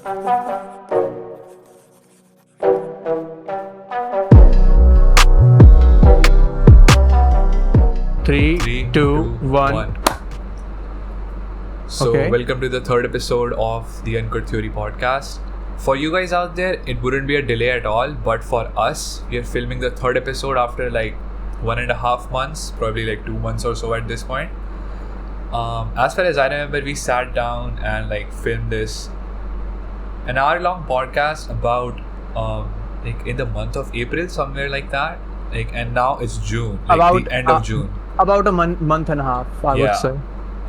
Three, two, one. So, Okay. welcome to the third episode of the UnCut Theory Podcast. For you guys out there, it wouldn't be a delay at all, but for us, we are filming the third episode after like 1.5 months, probably like 2 months or so at this point. As far as I remember, we sat down and like filmed this an hour-long podcast about like in the month of April, somewhere like that. Like, and now it's June, like About, the end of June. About a month and a half, I would say.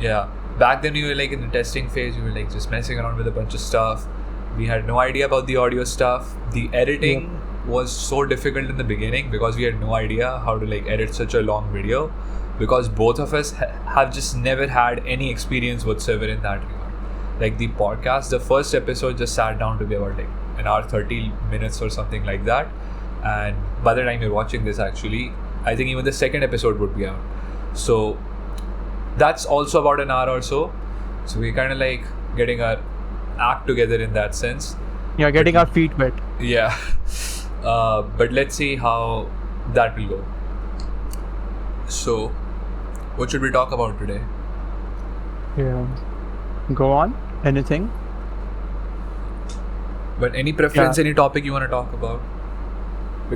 Yeah. Back then we were like in the testing phase, we were like just messing around with a bunch of stuff. We had no idea about the audio stuff. The editing was so difficult in the beginning because we had no idea how to like edit such a long video, because both of us have just never had any experience whatsoever in that regard. Like the podcast, the first episode just sat down to be about like an hour 30 minutes or something like that, and by the time you're watching this, actually I think even the second episode would be out. So that's also about an hour or so. So we're kind of like getting our act together in that sense. Yeah, getting our feet wet. Yeah. But let's see how that will go. So, what should we talk about today? Yeah. Go on. Anything? But any preference, Yeah. any topic you want to talk about?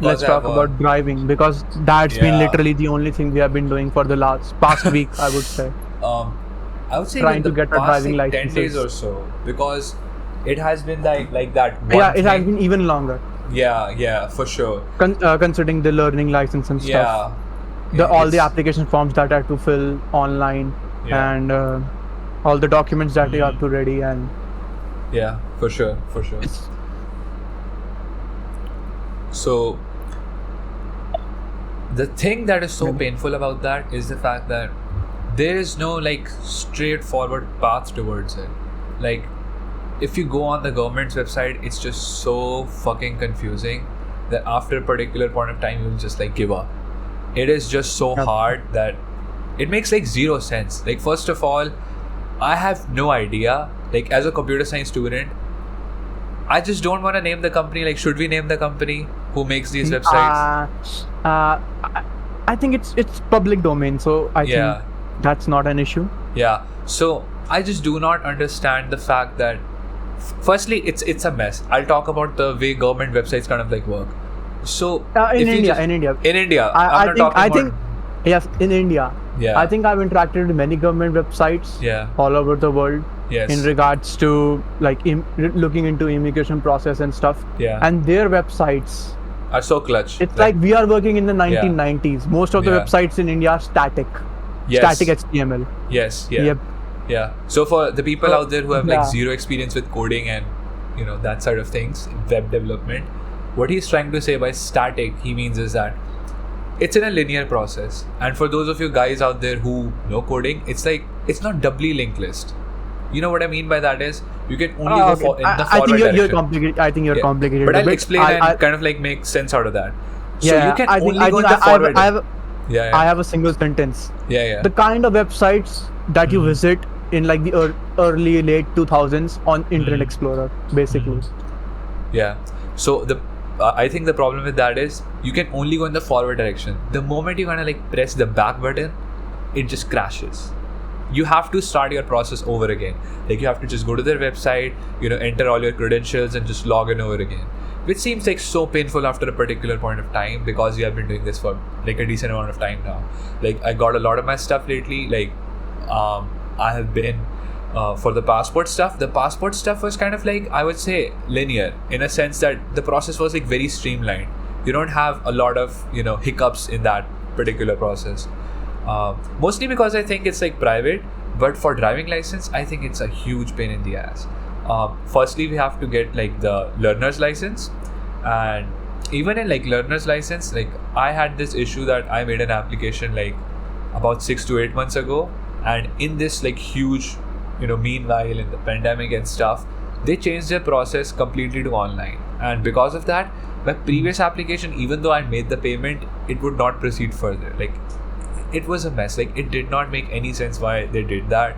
Let's talk about driving, because that's been literally the only thing we have been doing for the past week, I would say. I would say trying the to get our past driving like 10 licenses. days or so, because it has been like that one Yeah, it has thing. been even longer, Yeah, for sure. considering the learning license and stuff. All the application forms that I have to fill online, and all the documents that you have to ready, and Yeah, for sure. it's So, the thing that is so painful about that is the fact that there is no like straightforward path towards it. Like, if you go on the government's website, it's just so fucking confusing that after a particular point of time, you'll just like give up. It is just so hard that it makes like zero sense. Like, first of all, I have no idea. Like, as a computer science student, I just don't want to name the company. Like, should we name the company who makes these websites? I think it's public domain, so I think that's not an issue. Yeah. So I just do not understand the fact that, firstly, it's a mess. I'll talk about the way government websites kind of like work. So In India, I think yes, in India. Yeah. I think I've interacted with many government websites all over the world in regards to like looking into immigration process and stuff. Yeah. And their websites are so clutch. It's like we are working in the 1990s. Most of the websites in India are static. Static HTML. Yes. Yep. Yeah. So for the people out there who have like zero experience with coding and that side of things, web development, what he's trying to say by static, he means is that it's in a linear process. And for those of you guys out there who know coding, it's like it's not doubly linked list. You know what I mean by that is you can only go in the forward direction. You're complicated. I think you're complicated. But a I'll bit. explain and kind of like make sense out of that. So Yeah, you can I only think go in the forward. I have a single sentence. Yeah. The kind of websites that you visit in like the early late 2000s on Internet Explorer, basically. Yeah. So I think the problem with that is you can only go in the forward direction. The moment you kind of like press the back button, it just crashes. You have to start your process over again. Like, you have to just go to their website, enter all your credentials and just log in over again. Which seems like so painful after a particular point of time, because you have been doing this for like a decent amount of time now. Like, I got a lot of my stuff lately. Like, I have been for the passport stuff. The passport stuff was kind of like, I would say, linear, in a sense that the process was like very streamlined. You don't have a lot of hiccups in that particular process. Mostly because I think it's like private, but for driving license, I think it's a huge pain in the ass. Firstly, we have to get like the learner's license, and even in like learner's license, like I had this issue that I made an application like about 6 to 8 months ago, and in this like huge, meanwhile in the pandemic and stuff, they changed their process completely to online, and because of that, my previous application, even though I made the payment, it would not proceed further. Like, it was a mess. Like, it did not make any sense why they did that.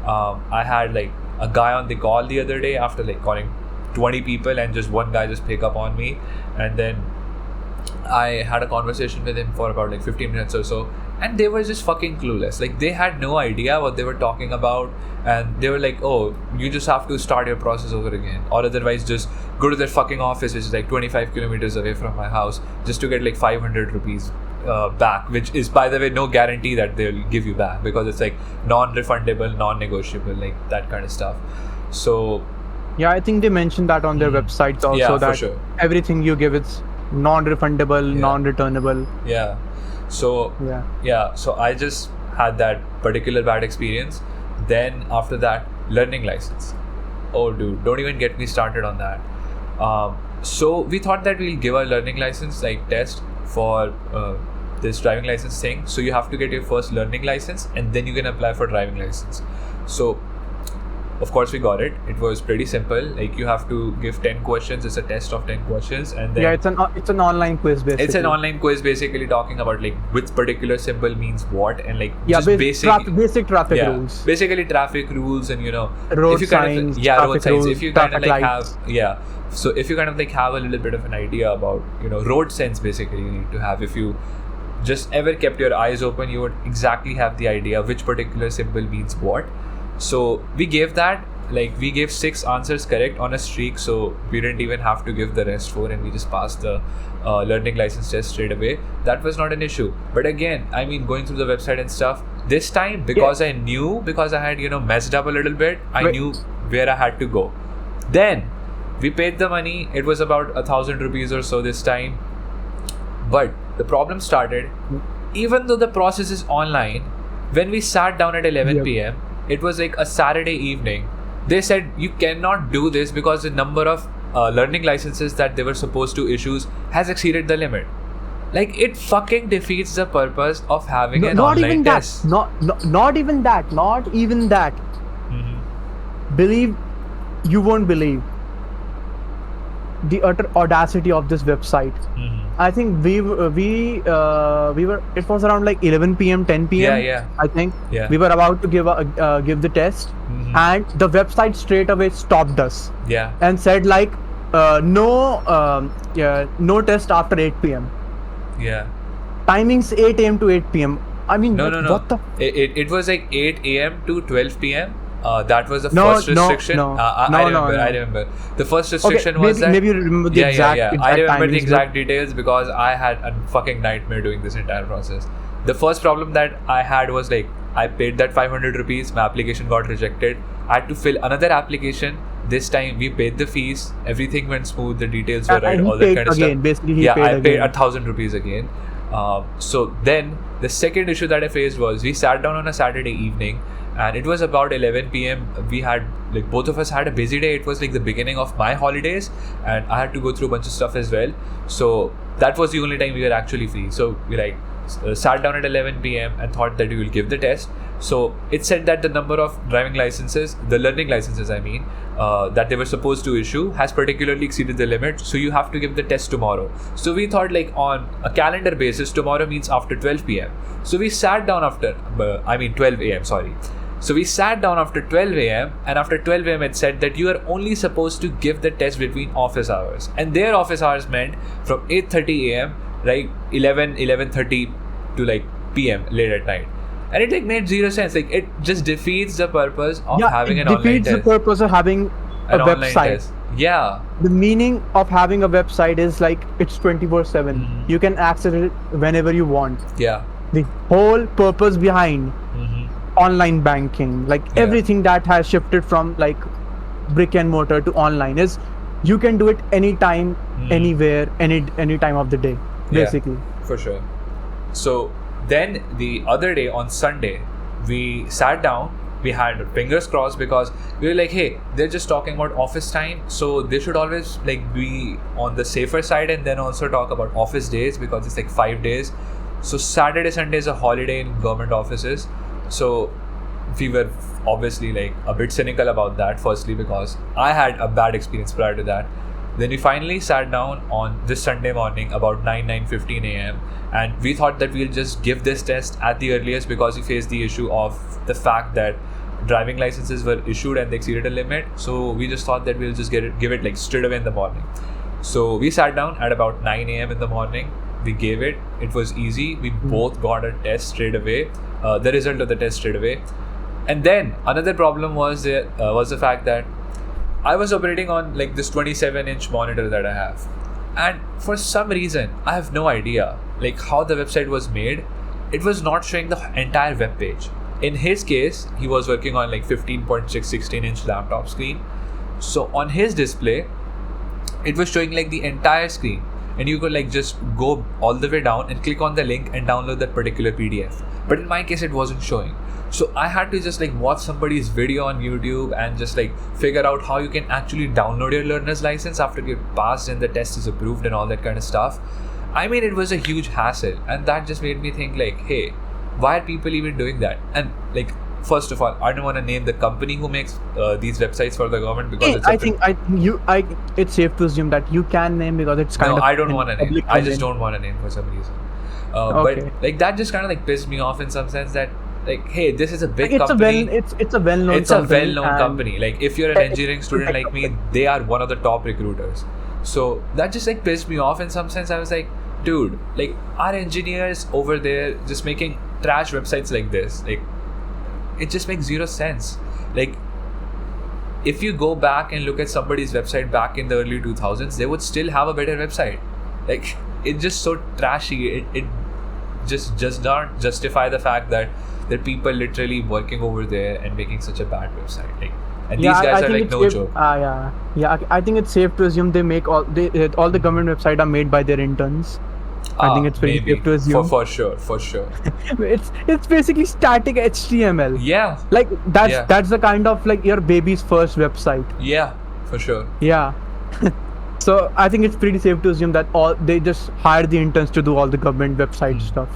I had like a guy on the call the other day after like calling 20 people and just one guy just pick up on me. And then I had a conversation with him for about like 15 minutes or so, and they were just fucking clueless. Like, they had no idea what they were talking about, and they were like, oh, you just have to start your process over again, or otherwise just go to their fucking office, which is like 25 kilometers away from my house, just to get like 500 rupees back, which is, by the way, no guarantee that they'll give you back, because it's like non-refundable, non-negotiable, like that kind of stuff. So yeah, I think they mentioned that on their websites also, yeah, that for sure. everything you give, it's non-refundable, non-returnable. Yeah. So so I just had that particular bad experience. Then after that, learning license. Oh dude, don't even get me started on that. So we thought that we'll give a learning license like test for this driving license thing. So you have to get your first learning license and then you can apply for driving license. So of course we got it. It was pretty simple. Like, you have to give 10 questions. It's a test of 10 questions, and then it's an online quiz basically. It's an online quiz basically talking about like which particular symbol means what, and like just basic traffic rules. Basically traffic rules, and road if you signs, road signs. rules, if you kind of like lights. so if you kind of like have a little bit of an idea about road sense, basically you need to have. If you just ever kept your eyes open, you would exactly have the idea which particular symbol means what. So we gave that. Like, we gave 6 answers correct on a streak, so we didn't even have to give the rest 4, and we just passed the learning license test straight away. That was not an issue. But again, I mean, going through the website and stuff, this time, because I had messed up a little bit, I knew where I had to go. Then we paid the money. It was about 1,000 rupees or so this time. But the problem started, even though the process is online, when we sat down at 11 p.m, it was like a Saturday evening. They said you cannot do this because the number of learning licenses that they were supposed to issue has exceeded the limit. Like, it fucking defeats the purpose of having an online test. Not even that. Believe, you won't believe the utter audacity of this website. I think we were. It was around like 11 p.m, 10 p.m. I think. We were about to give the test, and the website straight away stopped us. And said like, no test after 8 p.m. Timings 8 a.m. to 8 p.m. I mean, no. What the? It was like 8 a.m. to 12 p.m. That was the first restriction. I remember. The first restriction was that. Maybe you remember the exact I remember the timings, exact details because I had a fucking nightmare doing this entire process. The first problem that I had was like, I paid that 500 rupees, my application got rejected. I had to fill another application. This time we paid the fees, everything went smooth, the details were right, all that kind of stuff. Basically, I paid 1,000 rupees again. So then the second issue that I faced was, we sat down on a Saturday evening, and it was about 11 p.m. We had, like, both of us had a busy day. It was like the beginning of my holidays, and I had to go through a bunch of stuff as well. So that was the only time we were actually free. So we sat down at 11 p.m. and thought that we will give the test. So it said that the number of driving licenses, the learning licenses I mean, that they were supposed to issue has particularly exceeded the limit. So you have to give the test tomorrow. So we thought, like, on a calendar basis, tomorrow means after 12 p.m. So we sat down 12 a.m. sorry. So we sat down after 12 a.m. and after 12 a.m. it said that you are only supposed to give the test between office hours. And their office hours meant from 8:30 a.m. like 11:30 to like p.m. late at night. And it like made zero sense. Like, it just defeats the purpose of having an online test. It defeats the purpose of having a website. Yeah. The meaning of having a website is like, it's 24/7. You can access it whenever you want. Yeah. The whole purpose behind online banking, like everything that has shifted from like brick and mortar to online, is you can do it anytime, anywhere, any time of the day, basically. Yeah, for sure. So then the other day on Sunday, we sat down. We had fingers crossed because we were like, hey, they're just talking about office time, so they should always like be on the safer side and then also talk about office days, because it's like 5 days. So Saturday, Sunday is a holiday in government offices. So we were obviously like a bit cynical about that, firstly because I had a bad experience prior to that. Then we finally sat down on this Sunday morning about 9:15 a.m. and we thought that we'll just give this test at the earliest, because we faced the issue of the fact that driving licenses were issued and they exceeded a limit. So we just thought that we'll just give it like straight away in the morning. So we sat down at about 9 a.m. in the morning. We gave it. It was easy. We both got a test straight away. The result of the test straight away. And then another problem was the fact that I was operating on like this 27-inch monitor that I have. And for some reason, I have no idea like how the website was made. It was not showing the entire web page. In his case, he was working on like 15.6 16-inch laptop screen. So on his display, it was showing like the entire screen, and you could like just go all the way down and click on the link and download that particular PDF. But in my case, it wasn't showing. So I had to just like watch somebody's video on YouTube and just like figure out how you can actually download your learner's license after you passed and the test is approved and all that kind of stuff. I mean, it was a huge hassle, and that just made me think like, hey, why are people even doing that? And like, first of all, I don't want to name the company who makes these websites for the government because it's safe to assume that you can name because it's kind of. No, I don't want to name. I just don't want to name for some reason. Okay. But like that just kind of like pissed me off in some sense that like, hey, this is a big like company. It's a well-known. It's a well-known company. Like if you're an engineering student like me, they are one of the top recruiters. So that just like pissed me off in some sense. I was like, dude, like our engineers over there just making trash websites like this, like it just makes zero sense. Like if you go back and look at somebody's website back in the early 2000s, they would still have a better website. Like it's just so trashy. It just does not justify the fact that there are people literally working over there and making such a bad website. Like, and these guys are like no joke. I think it's safe to assume they make all the government websites are made by their interns. I think it's pretty safe to assume. For sure. It's basically static HTML. Yeah. Like that's the kind of like your baby's first website. Yeah, for sure. Yeah. So I think it's pretty safe to assume that they just hire the interns to do all the government website stuff.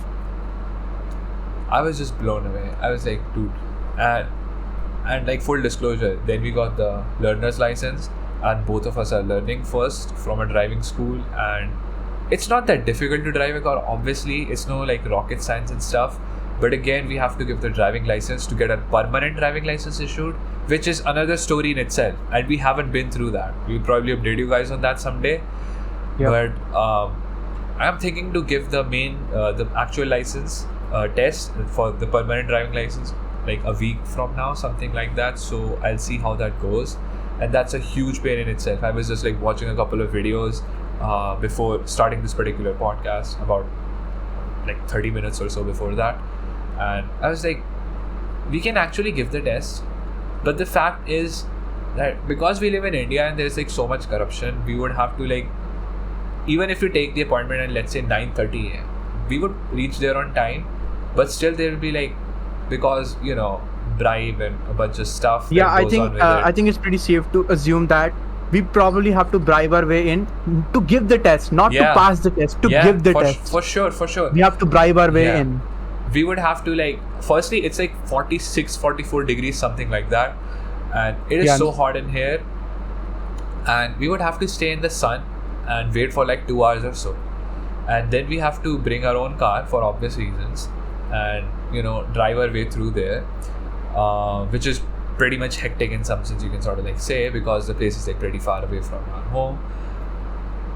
I was just blown away. I was like, dude. And like full disclosure, then we got the learner's license, and both of us are learning first from a driving school, and it's not that difficult to drive a car. Obviously, it's no like rocket science and stuff. But again, we have to give the driving license to get a permanent driving license issued, which is another story in itself. And we haven't been through that. We'll probably update you guys on that someday. Yep. But I'm thinking to give the actual license test for the permanent driving license like a week from now, something like that. So I'll see how that goes. And that's a huge pain in itself. I was just like watching a couple of videos before starting this particular podcast, about like 30 minutes or so before that, and I was like, we can actually give the test, but the fact is that because we live in India and there's like so much corruption, we would have to like, even if you take the appointment at let's say 9:30 a.m., we would reach there on time, but still there will be like, because bribe and a bunch of stuff. Yeah, I think it's pretty safe to assume that we probably have to bribe our way in to give the test, not to pass the test, to give the test. For sure. We have to bribe our way in. We would have to like, firstly, it's like 46, 44 degrees, something like that. And it is so hot in here. And we would have to stay in the sun and wait for like 2 hours or so. And then we have to bring our own car for obvious reasons and, drive our way through there, which is pretty much hectic in some sense, you can sort of like say, because the place is like pretty far away from our home.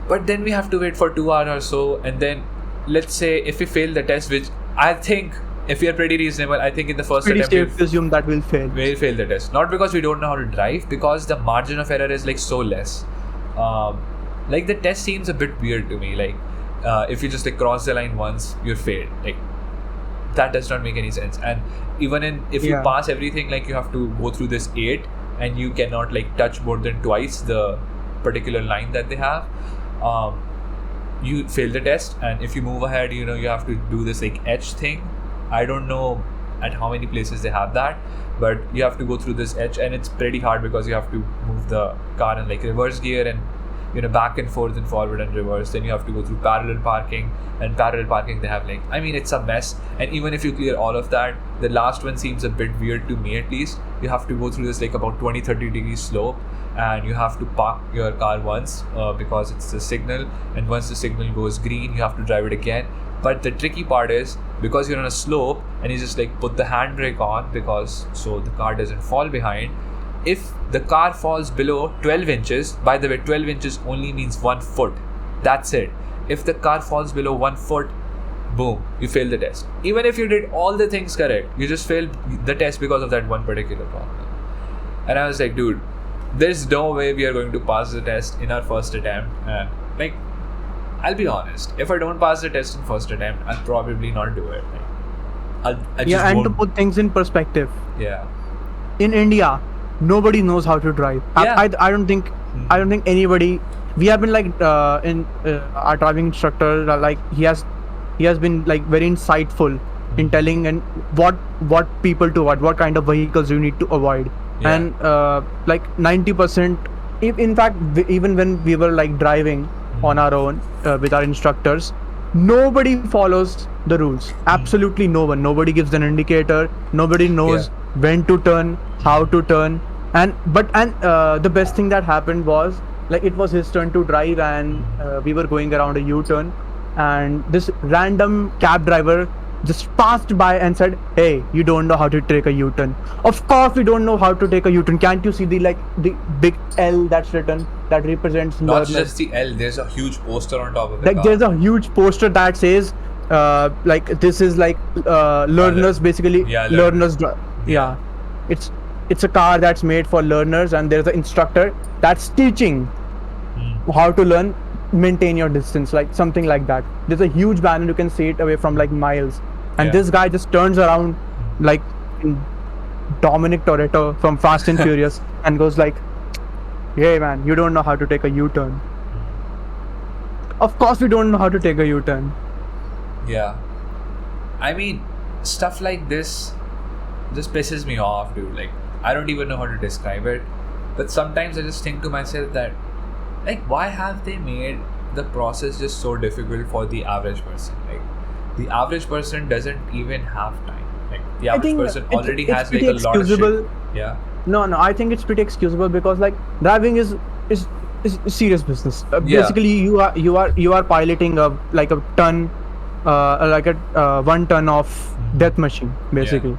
But then we have to wait for 2 hours or so, and then let's say if we fail the test, which I think if we are pretty reasonable, I think in the first attempt we'll assume that we'll fail the test, not because we don't know how to drive, because the margin of error is like so less. Like the test seems a bit weird to me, like if you just like cross the line once, you're failed. Like that does not make any sense. And even if you pass everything, like you have to go through this 8 and you cannot like touch more than twice the particular line that they have. You fail the test, and if you move ahead, you have to do this like etch thing. I don't know at how many places they have that, but you have to go through this etch, and it's pretty hard because you have to move the car in like reverse gear and back and forth and forward and reverse. Then you have to go through parallel parking, and parallel parking they have like, I mean, it's a mess. And even if you clear all of that, the last one seems a bit weird to me at least. You have to go through this like about 20-30 degree slope, and you have to park your car once because it's the signal, and once the signal goes green, you have to drive it again. But the tricky part is because you're on a slope and you just like put the handbrake on because so the car doesn't fall behind. If the car falls below 12 inches, by the way, 12 inches only means 1 foot. That's it. If the car falls below 1 foot, boom, you fail the test. Even if you did all the things correct, you just failed the test because of that one particular problem. And I was like, dude, there's no way we are going to pass the test in our first attempt. And like, I'll be honest, if I don't pass the test in first attempt, I'll probably not do it. Like, I just and won't. to put things in perspective, Yeah. in India, nobody knows how to drive. Yeah. I don't think anybody. We have been like our driving instructor, like he has been like very insightful in telling and what people to avoid, what kind of vehicles you need to avoid. Yeah. And like 90%, in fact, even when we were like driving on our own with our instructors, nobody follows the rules. Absolutely no one. Nobody gives an indicator. Nobody knows when to turn, how to turn. And the best thing that happened was, like, it was his turn to drive, and we were going around a U-turn, and this random cab driver just passed by and said, "Hey, you don't know how to take a U-turn." Of course we don't know how to take a U-turn. Can't you see the big L that's written that represents Not learners? just the L, there's a huge poster on top of the Like car. there's a huge poster that says like this is like learners, basically. Yeah, learners. Yeah, it's a car that's made for learners, and there's an instructor that's teaching how to learn, maintain your distance, like something like that. There's a huge banner, you can see it away from like miles, and this guy just turns around like Dominic Toretto from Fast and Furious and goes like, "Hey man, you don't know how to take a U-turn." Of course we don't know how to take a U-turn. Yeah. I mean, stuff like this just pisses me off, dude. Like, I don't even know how to describe it. But sometimes I just think to myself that, like, why have they made the process just so difficult for the average person? Like, the average person doesn't even have time. Like, the average person already has like a lot of shit. Yeah. No, I think it's pretty excusable because like driving is serious business. Basically, you are piloting a ton, like a 1 ton of death machine, basically.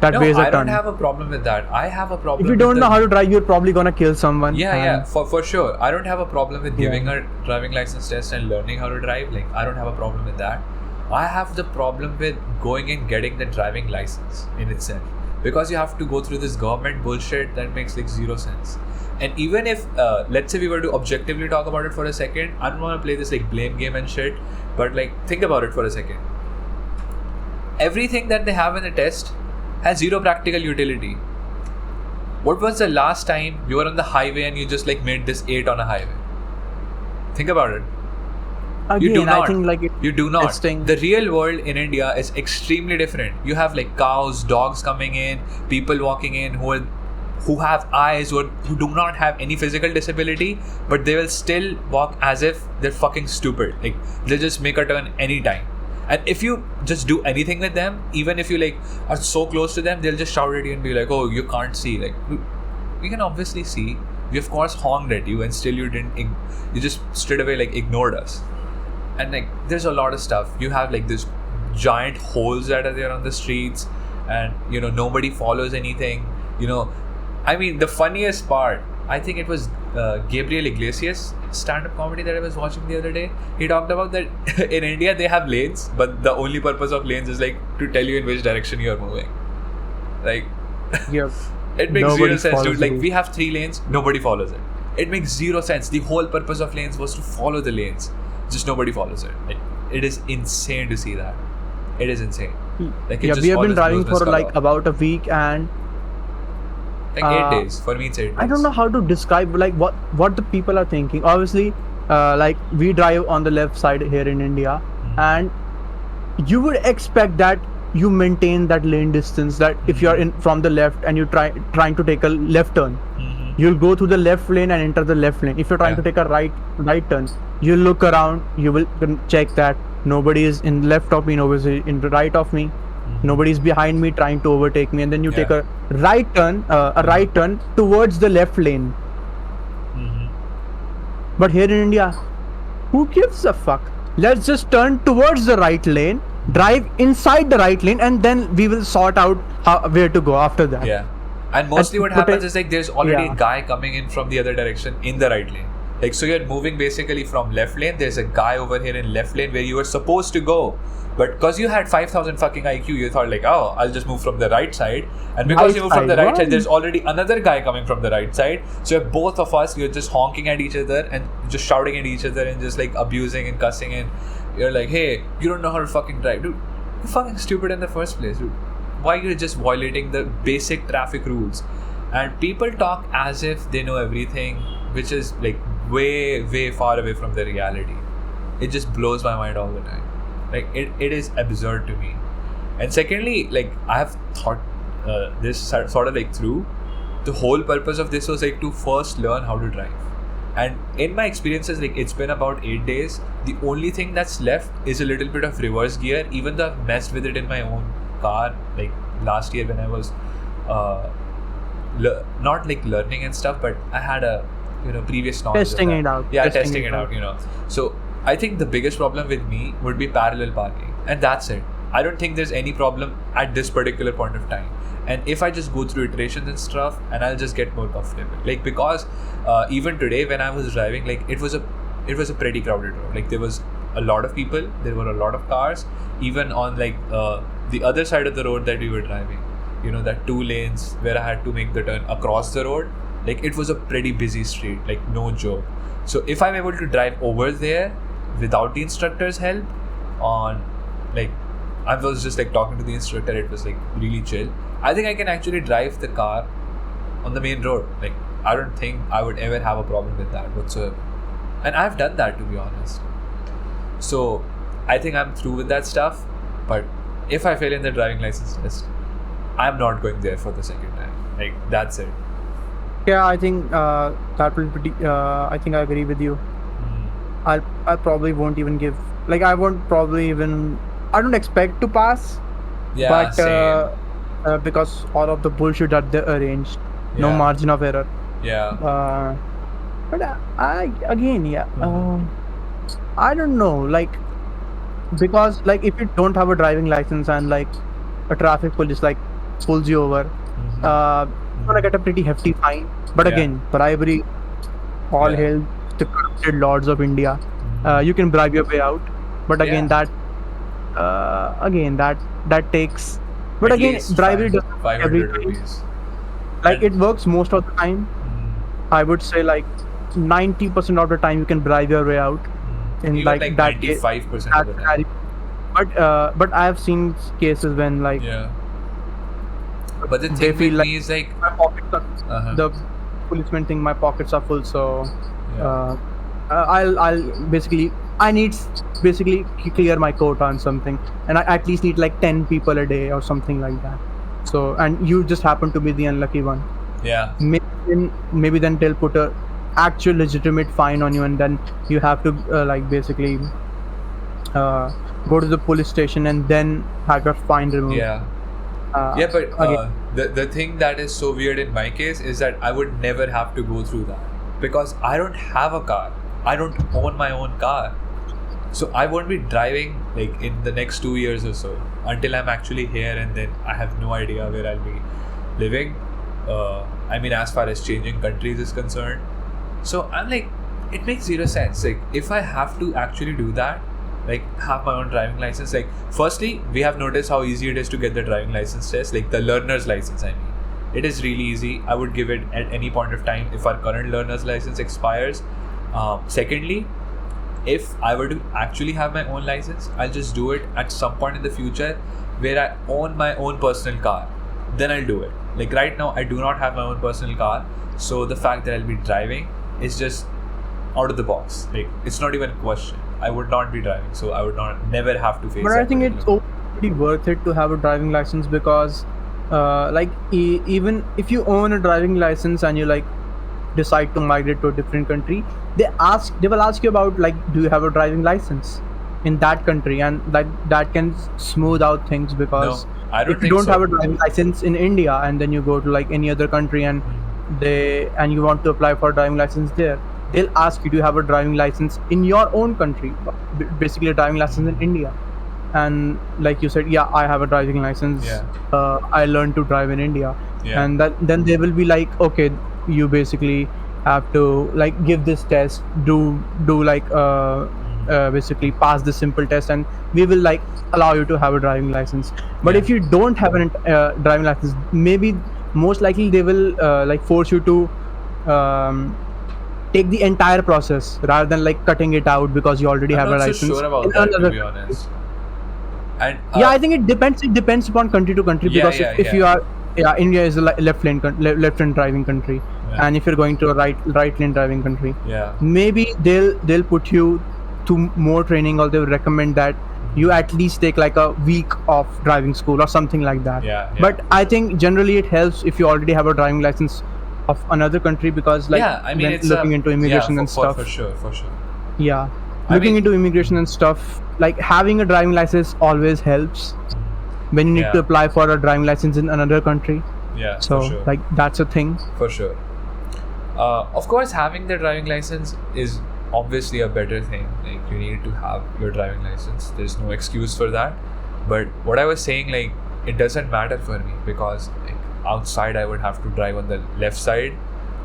That weighs a ton. I don't have a problem with that. I have a problem. If you don't know how to drive, you're probably gonna kill someone. Yeah, for sure. I don't have a problem with giving a driving license test and learning how to drive. Like, I don't have a problem with that. I have the problem with going and getting the driving license in itself, because you have to go through this government bullshit that makes like zero sense. And even if let's say we were to objectively talk about it for a second, I don't want to play this like blame game and shit, but like think about it for a second. Everything that they have in the test has zero practical utility. What was the last time you were on the highway and you just like made this 8 on a highway? Think about it. Again, you do not. I think like you do not. Testing. The real world in India is extremely different. You have like cows, dogs coming in, people walking in who have eyes, who do not have any physical disability, but they will still walk as if they're fucking stupid. Like, they'll just make a turn anytime. And if you just do anything with them, even if you like are so close to them, they'll just shout at you and be like, "Oh, you can't see." Like, we can obviously see. We of course honked at you, and still you didn't. You just straight away like ignored us. And like, there's a lot of stuff. You have like this giant holes that are there on the streets, and nobody follows anything. I mean, the funniest part, I think it was Gabriel Iglesias stand-up comedy that I was watching the other day. He talked about that in India they have lanes, but the only purpose of lanes is like to tell you in which direction you are moving. Like, it makes zero sense, dude. Like, we have 3 lanes, nobody follows it. It makes zero sense. The whole purpose of lanes was to follow the lanes. Just nobody follows it. It is insane to see that. It is insane. Like, we have been driving for like about a week, and like 8 days. For me, it's 8 days. I don't know how to describe like what the people are thinking. Obviously, like, we drive on the left side here in India, and you would expect that you maintain that lane distance. That if you are in from the left and you trying to take a left turn, you'll go through the left lane and enter the left lane. If you're trying to take a right turn, you look around, you will check that nobody is in left of me, nobody is in the right of me, nobody is behind me trying to overtake me, and then you take a right turn towards the left lane. But here in India, who gives a fuck? Let's just turn towards the right lane drive inside the right lane, and then we will sort out where to go after that. Yeah. And mostly what But happens is like there's already yeah. a guy coming in from the other direction in the right lane. Like, so you're moving basically from left lane. There's a guy over here in left lane where you were supposed to go. But because you had 5,000 fucking IQ, you thought like, oh, I'll just move from the right side. And because you moved from the right side, there's already another guy coming from the right side. So both of us, you're just honking at each other and just shouting at each other and just like abusing and cussing. And you're like, hey, you don't know how to fucking drive. Dude, you're fucking stupid in the first place, dude. Why you're just violating the basic traffic rules? And people talk as if they know everything, which is like way far away from the reality. It just blows my mind all the time. Like it is absurd to me. And secondly, like I have thought this sort of like through. The whole purpose of this was like to first learn how to drive. And in my experiences, like it's been about 8 days. The only thing that's left is a little bit of reverse gear. Even though I've messed with it in my own car, like last year when I was not like learning and stuff, but I had a previous knowledge testing of that. it out. Yeah, testing it out. So I think the biggest problem with me would be parallel parking, and that's it. I don't think there's any problem at this particular point of time. And if I just go through iterations and stuff, and I'll just get more comfortable. Like because even today when I was driving, like it was a pretty crowded road. Like there was a lot of people, there were a lot of cars, even on like the other side of the road that we were driving. That 2 lanes where I had to make the turn across the road. Like it was a pretty busy street, like no joke. So if I'm able to drive over there without the instructor's help, on like I was just like talking to the instructor, it was like really chill. I think I can actually drive the car on the main road. Like I don't think I would ever have a problem with that whatsoever. And I've done that, to be honest. So I think I'm through with that stuff. But if I fail in the driving license test, I'm not going there for the second time. Like that's it. Yeah, I think that will pretty. I think I agree with you. I probably won't even give. Like I won't probably even. I don't expect to pass. Yeah, but same. because all of the bullshit that they arranged, no Yeah. margin of error. Yeah. But I again, yeah. I don't know, like because like if you don't have a driving license and like a traffic police like pulls you over, you're gonna get a pretty hefty fine. But Yeah. again, bribery, all Yeah. hail the corrupted lords of India. You can bribe your way out, but again Yeah. that takes. But At again, least bribery doesn't work every 500 time. rupees. Like And- it works most of the time. I would say like 90% of the time you can bribe your way out. In Even like that 95% of the time. but I have seen cases when like Yeah. But the they thing feel with like me is like, my pockets are uh-huh. the policemen think my pockets are full, so Yeah. I'll basically I need basically clear my quota on something, and I at least need like 10 people a day or something like that. So and you just happen to be the unlucky one. Yeah. Maybe then they'll put a actual legitimate fine on you, and then you have to like basically go to the police station and then have your fine removed. Yeah. Yeah, but the thing that is so weird in my case is that I would never have to go through that because I don't have a car. I don't own my own car. So I won't be driving like in the next 2 years or so until I'm actually here, and then I have no idea where I'll be living. I mean, as far as changing countries is concerned. So I'm like, it makes zero sense. Like if I have to actually do that, like have my own driving license, like firstly we have noticed how easy it is to get the driving license test, like the learner's license. I mean, it is really easy. I would give it at any point of time if our current learner's license expires. Secondly, if I were to actually have my own license, I'll just do it at some point in the future where I own my own personal car. Then I'll do it. Like right now I do not have my own personal car, so the fact that I'll be driving is just out of the box. Like it's not even a question. I would not be driving, so I would never have to face. But that I think it's particular- pretty worth it to have a driving license because like even if you own a driving license and you like decide to migrate to a different country, they will ask you about like, do you have a driving license in that country, and like that can smooth out things because No, I don't if you think don't so. have a driving license in India and then you go to like any other country and you want to apply for a driving license there, they'll ask you, do you have a driving license in your own country, basically a driving license in India. and like you said, yeah, I have a driving license. I learned to drive in India, and then they will be like, okay, you basically have to like give this test, do like basically pass the simple test, and we will like allow you to have a driving license. But if you don't have a driving license, maybe most likely they will like force you to take the entire process rather than like cutting it out because you already have a license. I'm not so sure about that, to be honest. And I think it depends upon country to country, because if you are India is a left lane driving country, and if you're going to a right lane driving country, maybe they'll put you to more training, or they'll recommend that you at least take like a week of driving school or something like that. But I think generally it helps if you already have a driving license of another country, because like it's looking into immigration and stuff. For sure. Looking into immigration and stuff, like having a driving license always helps when you need to apply for a driving license in another country. So like that's a thing. For sure. Of course, having the driving license is obviously a better thing. Like, you need to have your driving license. There's no excuse for that. But what I was saying, like, it doesn't matter for me, because like, outside I would have to drive on the left side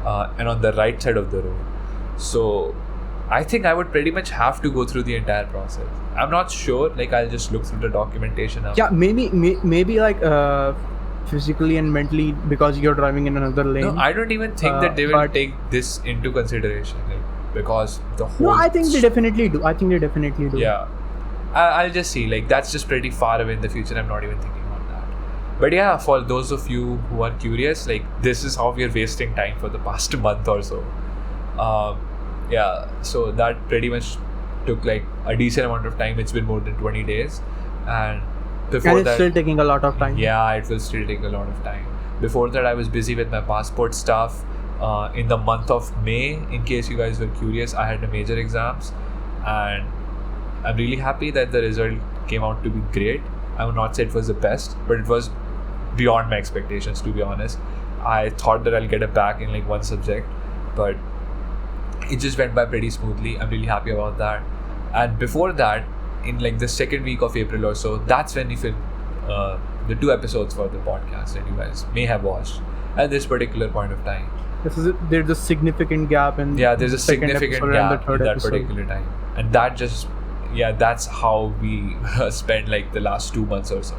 and on the right side of the road. So I think I would pretty much have to go through the entire process. I'm not sure, like I'll just look through the documentation now. Maybe like physically and mentally, because you're driving in another lane. No, I don't even think that they will take this into consideration, like, because the whole... No, I think they definitely do. Yeah, I'll just see, like that's just pretty far away in the future. I'm not even thinking on that. But yeah, for those of you who are curious, like this is how we're wasting time for the past month or so. So that pretty much took like a decent amount of time. It's been more than 20 days, and before it's still taking a lot of time. Yeah, it will still take a lot of time. Before that, I was busy with my passport stuff. In the month of May, in case you guys were curious, I had the major exams, and I'm really happy that the result came out to be great. I would not say it was the best, but it was beyond my expectations, to be honest. I thought that I'll get it back in like one subject, but it just went by pretty smoothly. I'm really happy about that. And before that, in like the second week of April or so, that's when we filmed the 2 episodes for the podcast that you guys may have watched at this particular point of time. There's a significant gap in there's a significant gap in that particular time, and that just that's how we spent like the last 2 months or so.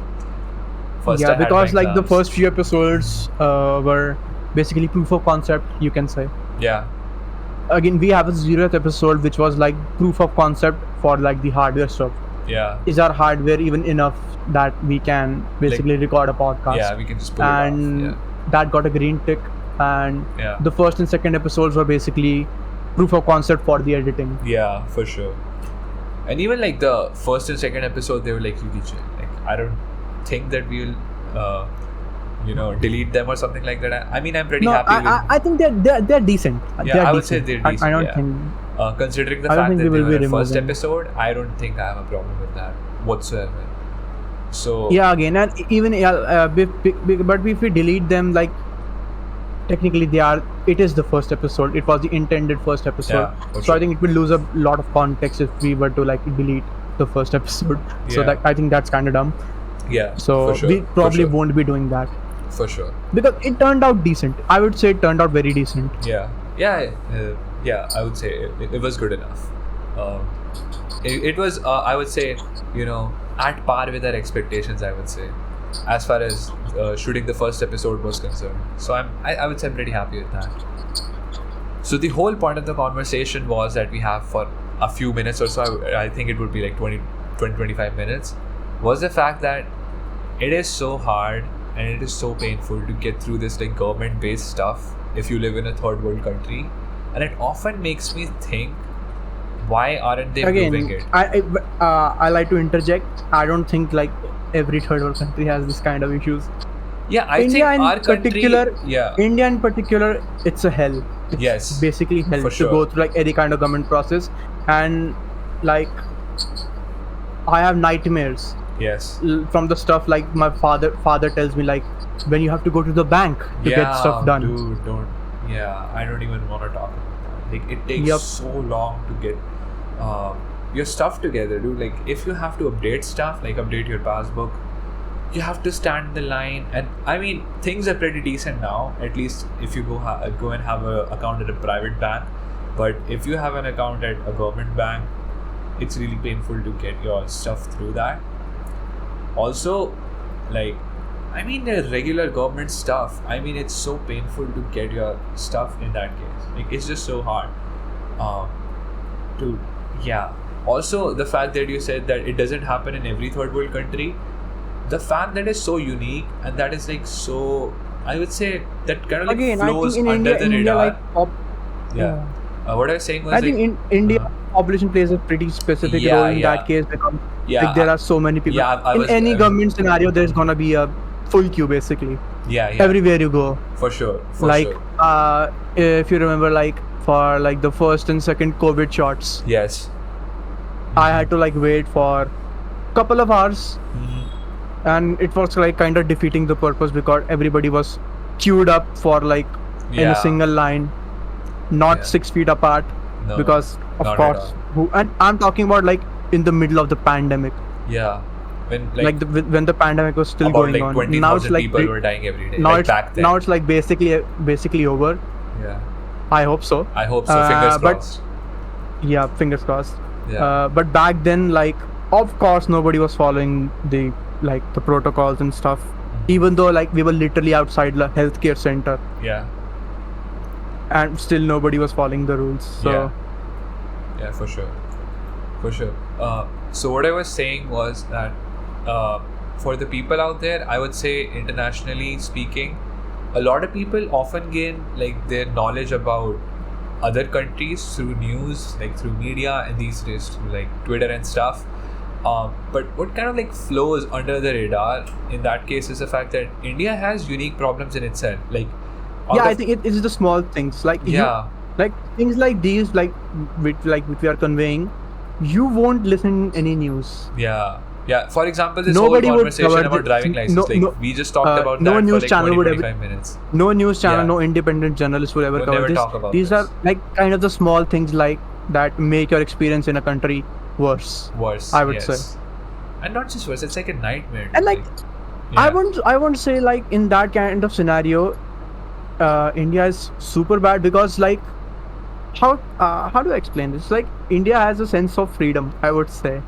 Because like the first few episodes were basically proof of concept, you can say. Again, we have a 0th episode which was like proof of concept for like the hardware stuff. Is our hardware even enough that we can basically record a podcast? We can just pull it off. And that got a green tick. And the first and second episodes were basically proof of concept for the editing. Yeah, for sure. And even like the first and second episode, they were like really chill. Like I don't think that we'll delete them or something like that. I mean, I'm pretty happy with... I think they're decent. I would say they're decent. I don't think... considering the fact that they were the first episode, I don't think I have a problem with that whatsoever. So... Yeah, again, and even... but if we delete them, like... Technically, it is the first episode. It was the intended first episode. So I think it will lose a lot of context if we were to like delete the first episode. So that I think that's kind of dumb. So we probably won't be doing that. For sure. Because it turned out decent. I would say it turned out very decent. I would say it was good enough. It was, I would say, at par with our expectations, I would say, as far as shooting the first episode was concerned. So I would say I'm pretty happy with that. So the whole point of the conversation was that we have for a few minutes or so, I think it would be like 20-25 minutes, was the fact that it is so hard and it is so painful to get through this like government-based stuff if you live in a third world country. And it often makes me think, why aren't they moving it? I like to interject. I don't think like every third world country has this kind of issues. India in particular, it's a hell. It's basically hell to go through like any kind of government process, and like I have nightmares. From the stuff like my father tells me, like when you have to go to the bank to get stuff done. Dude, don't. I don't even want to talk about that. Like it takes so long to get your stuff together, dude. Like if you have to update stuff, like update your passbook, you have to stand in the line. And I mean, things are pretty decent now, at least if you go and have an account at a private bank. But if you have an account at a government bank, it's really painful to get your stuff through that. Also, like, I mean, the regular government stuff, I mean, it's so painful to get your stuff in that case. Like, it's just so hard. Also, the fact that you said that it doesn't happen in every third world country, the fact that is so unique and that is like so, I would say that kind of like flows under the radar. What I was saying was I think in India, population plays a pretty specific role in that case because like, there are so many people. In any government scenario, there's gonna be a full queue basically. Everywhere you go. For sure. If you remember, like for like the first and second COVID shots. Yes. I had to like wait for couple of hours, and it was like kind of defeating the purpose because everybody was queued up for like in a single line, not 6 feet apart. No, because of course, and I'm talking about like in the middle of the pandemic. Yeah. When when the pandemic was still about going like on. 20,000 now it's like people were dying every day. Now like it's back then. Now it's like basically over. Yeah. I hope so. Fingers crossed. Yeah, fingers crossed. Yeah. But back then, like, of course, nobody was following the protocols and stuff. Even though like we were literally outside the healthcare center. Yeah. And still nobody was following the rules. So. Yeah, for sure. So what I was saying was that for the people out there, I would say internationally speaking, a lot of people often gain like their knowledge about other countries through news, like through media, and these days through like Twitter and stuff. But what kind of like flows under the radar in that case is the fact that India has unique problems in itself. Like I think it is the small things like like things like these which we are conveying. You won't listen any news. Yeah. For example, this Nobody whole conversation about driving license, we just talked about that news for channel like 20-25 minutes. No news channel, no independent journalist would ever cover this. These are like kind of the small things like that make your experience in a country worse. I would say. And not just worse, it's like a nightmare. And like, I won't say like in that kind of scenario, India is super bad because like, how do I explain this? Like, India has a sense of freedom, I would say.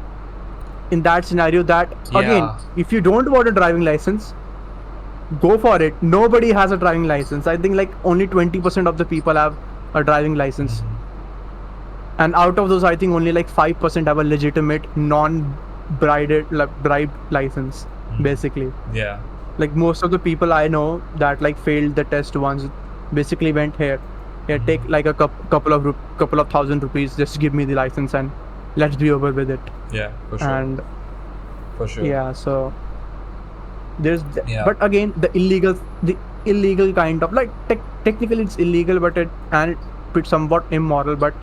In that scenario, that again, if you don't want a driving license, go for it. Nobody has a driving license. I think like only 20% of the people have a driving license. And out of those, I think only like 5% have a legitimate bribed license, basically. Yeah. Like most of the people I know that like failed the test once, basically went here, take like a couple of thousand rupees, just give me the license and let's be over with it. Yeah, for sure. And for sure. Yeah, so there's but again the illegal kind of like technically it's illegal, but it's somewhat immoral, but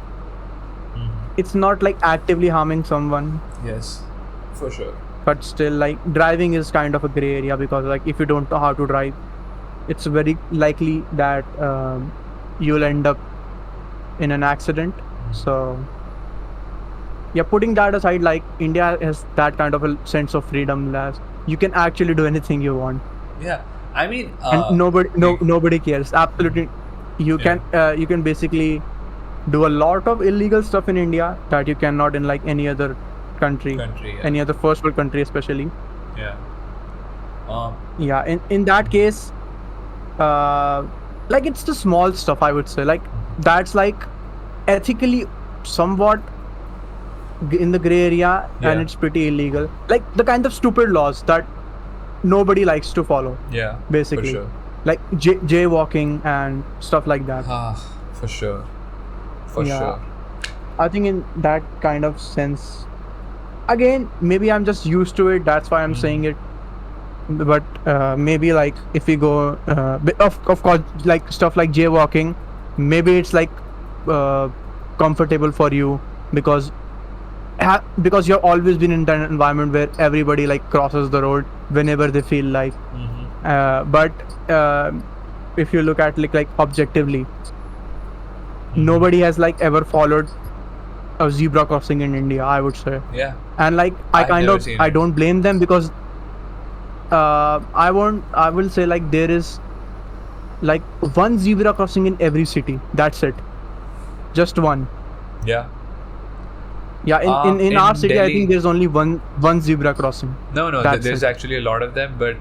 it's not like actively harming someone. Yes, for sure. But still, like, driving is kind of a gray area because like if you don't know how to drive, it's very likely that you'll end up in an accident. So yeah, putting that aside, like India has that kind of a sense of freedom that you can actually do anything you want. Yeah, I mean, and nobody cares. Absolutely, you can basically do a lot of illegal stuff in India that you cannot in like any other country, any other first world country, especially. In that case, like it's the small stuff, I would say, like that's like ethically somewhat in the gray area, and it's pretty illegal, like the kind of stupid laws that nobody likes to follow, basically, for sure. Like jaywalking and stuff like that. For sure. I think in that kind of sense, again, maybe I'm just used to it, that's why I'm saying it. But maybe like if we go of course, like stuff like jaywalking, maybe it's like comfortable for you because you've always been in that environment where everybody like crosses the road whenever they feel like. But if you look at like objectively, nobody has like ever followed a zebra crossing in India, I would say. Yeah. And like I've never seen I it. don't blame them because I will say like there is like one zebra crossing in every city. That's it. Just one. Yeah. Yeah, in In our city, I Delhi- think there's only one zebra crossing. No, That's there's it. actually a lot of them, but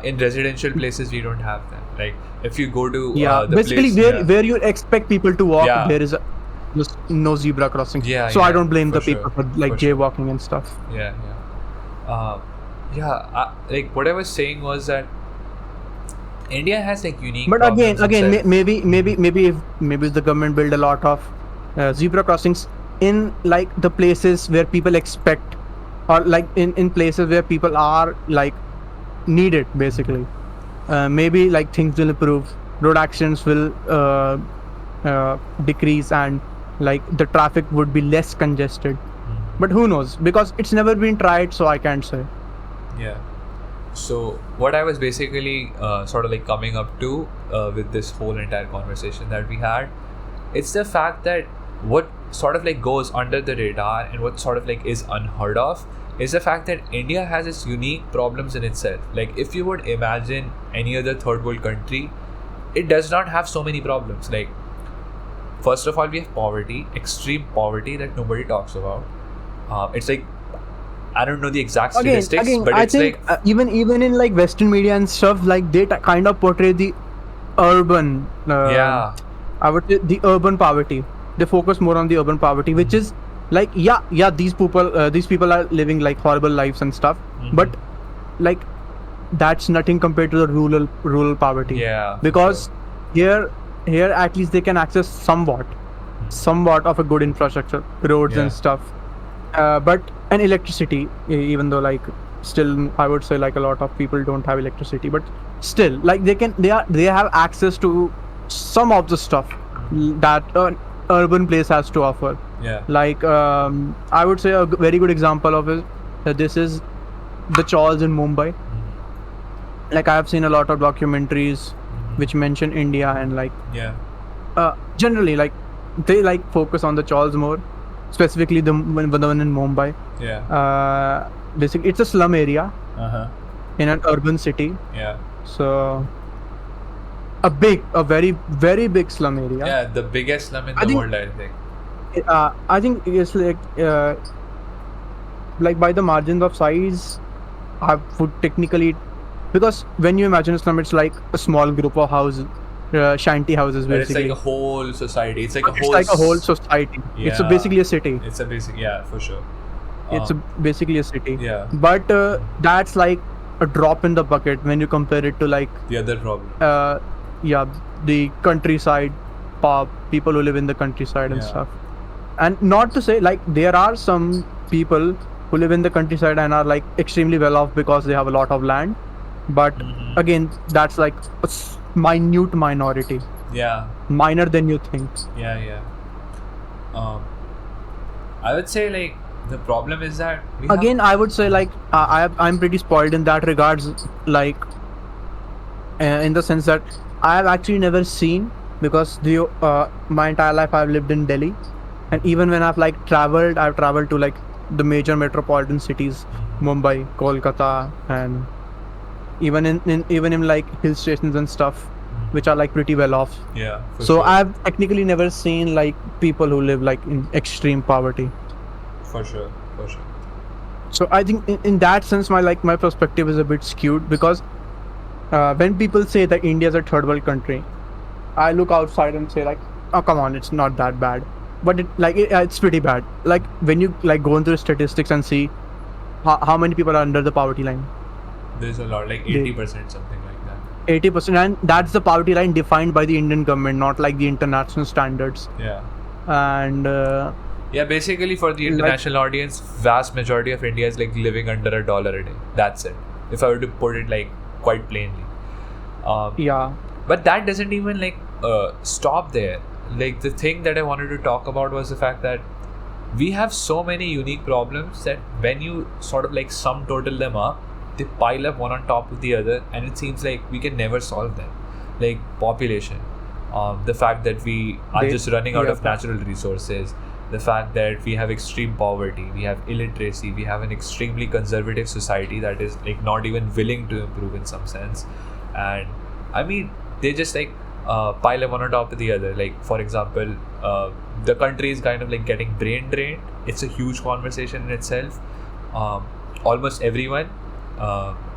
in residential places we don't have them. Like if you go to Yeah, the basically place, where you expect people to walk, Yeah. there is just no zebra crossing. Yeah, So I yeah, don't blame for the people sure, for like for sure. jaywalking and stuff. Like what I was saying was that India has like unique. But again, problems itself. maybe if the government build a lot of zebra crossings in like the places where people expect, or like in places where people are like needed, basically, maybe like things will improve, road accidents will decrease, and like the traffic would be less congested. But who knows, because it's never been tried, so I can't say. Yeah. So what I was basically sort of like coming up to with this whole entire conversation that we had, it's the fact that what sort of like goes under the radar and what sort of like is unheard of is the fact that India has its unique problems in itself. Like if you would imagine any other third world country, it does not have so many problems. Like first of all, we have poverty, extreme poverty that nobody talks about. It's like, I don't know the exact statistics, but I it's think like even in like Western media and stuff, like they kind of portray the urban. yeah. I would say the urban poverty. They focus more on the urban poverty, which is like these people are living like horrible lives and stuff, but like that's nothing compared to the rural poverty. Yeah, for Because sure. here at least they can access somewhat of a good infrastructure, roads Yeah. and stuff. But and electricity, even though like still I would say like a lot of people don't have electricity, but still like they have access to some of the stuff that an urban place has to offer. Yeah. Like I would say a very good example of it, this is the chawls in Mumbai. Like I have seen a lot of documentaries which mention India, and like Yeah. generally like they like focus on the chawls more, specifically the one in Mumbai. Yeah. Basically it's a slum area Uh-huh. in an urban city, Yeah. so a very very big slum area. Yeah, the biggest slum in I the think- world, I think. I think it's like by the margins of size, I would technically, because when you imagine a slum, it's like a small group of houses, shanty houses, But it's basically. like a whole society. It's like It's like a whole society. It's Yeah. basically a city. It's a basic, yeah, for sure. It's basically a city. Yeah. But that's like a drop in the bucket when you compare it to like The other problem. the countryside, people who live in the countryside and Yeah. stuff. And not to say like there are some people who live in the countryside and are like extremely well off because they have a lot of land, but again that's like a minute minority, Yeah. minor than you think. Yeah. I would say like the problem is that we Again, I would say like I'm pretty spoiled in that regards, like in the sense that I have actually never seen, because my entire life I've lived in Delhi, and even when I've traveled to like the major metropolitan cities, Mumbai, Kolkata, and even in like hill stations and stuff, which are like pretty well off. Yeah. For So sure. I've technically never seen like people who live like in extreme poverty. For sure. So I think in that sense my perspective is a bit skewed, because when people say that India is a third world country, I look outside and say like, oh come on, it's not that bad. But it's pretty bad. Like when you like go into the statistics and see how many people are under the poverty line. There's a lot, like 80%, something like that. 80%, and that's the poverty line defined by the Indian government, not like the international standards. Yeah. And Yeah, basically for the international audience, vast majority of India is like living under $1 a day. That's it. If I were to put it like quite plainly. yeah, But that doesn't even like stop there. Like the thing that I wanted to talk about was the fact that we have so many unique problems that when you sort of like sum total them up, they pile up one on top of the other, and it seems like we can never solve them. Like population, the fact that we are just running out of natural resources, the fact that we have extreme poverty, we have illiteracy, we have an extremely conservative society that is like not even willing to improve in some sense. And I mean, they just like pile one on top of the other. Like, for example, the country is kind of like getting brain drained. It's a huge conversation in itself. Almost everyone,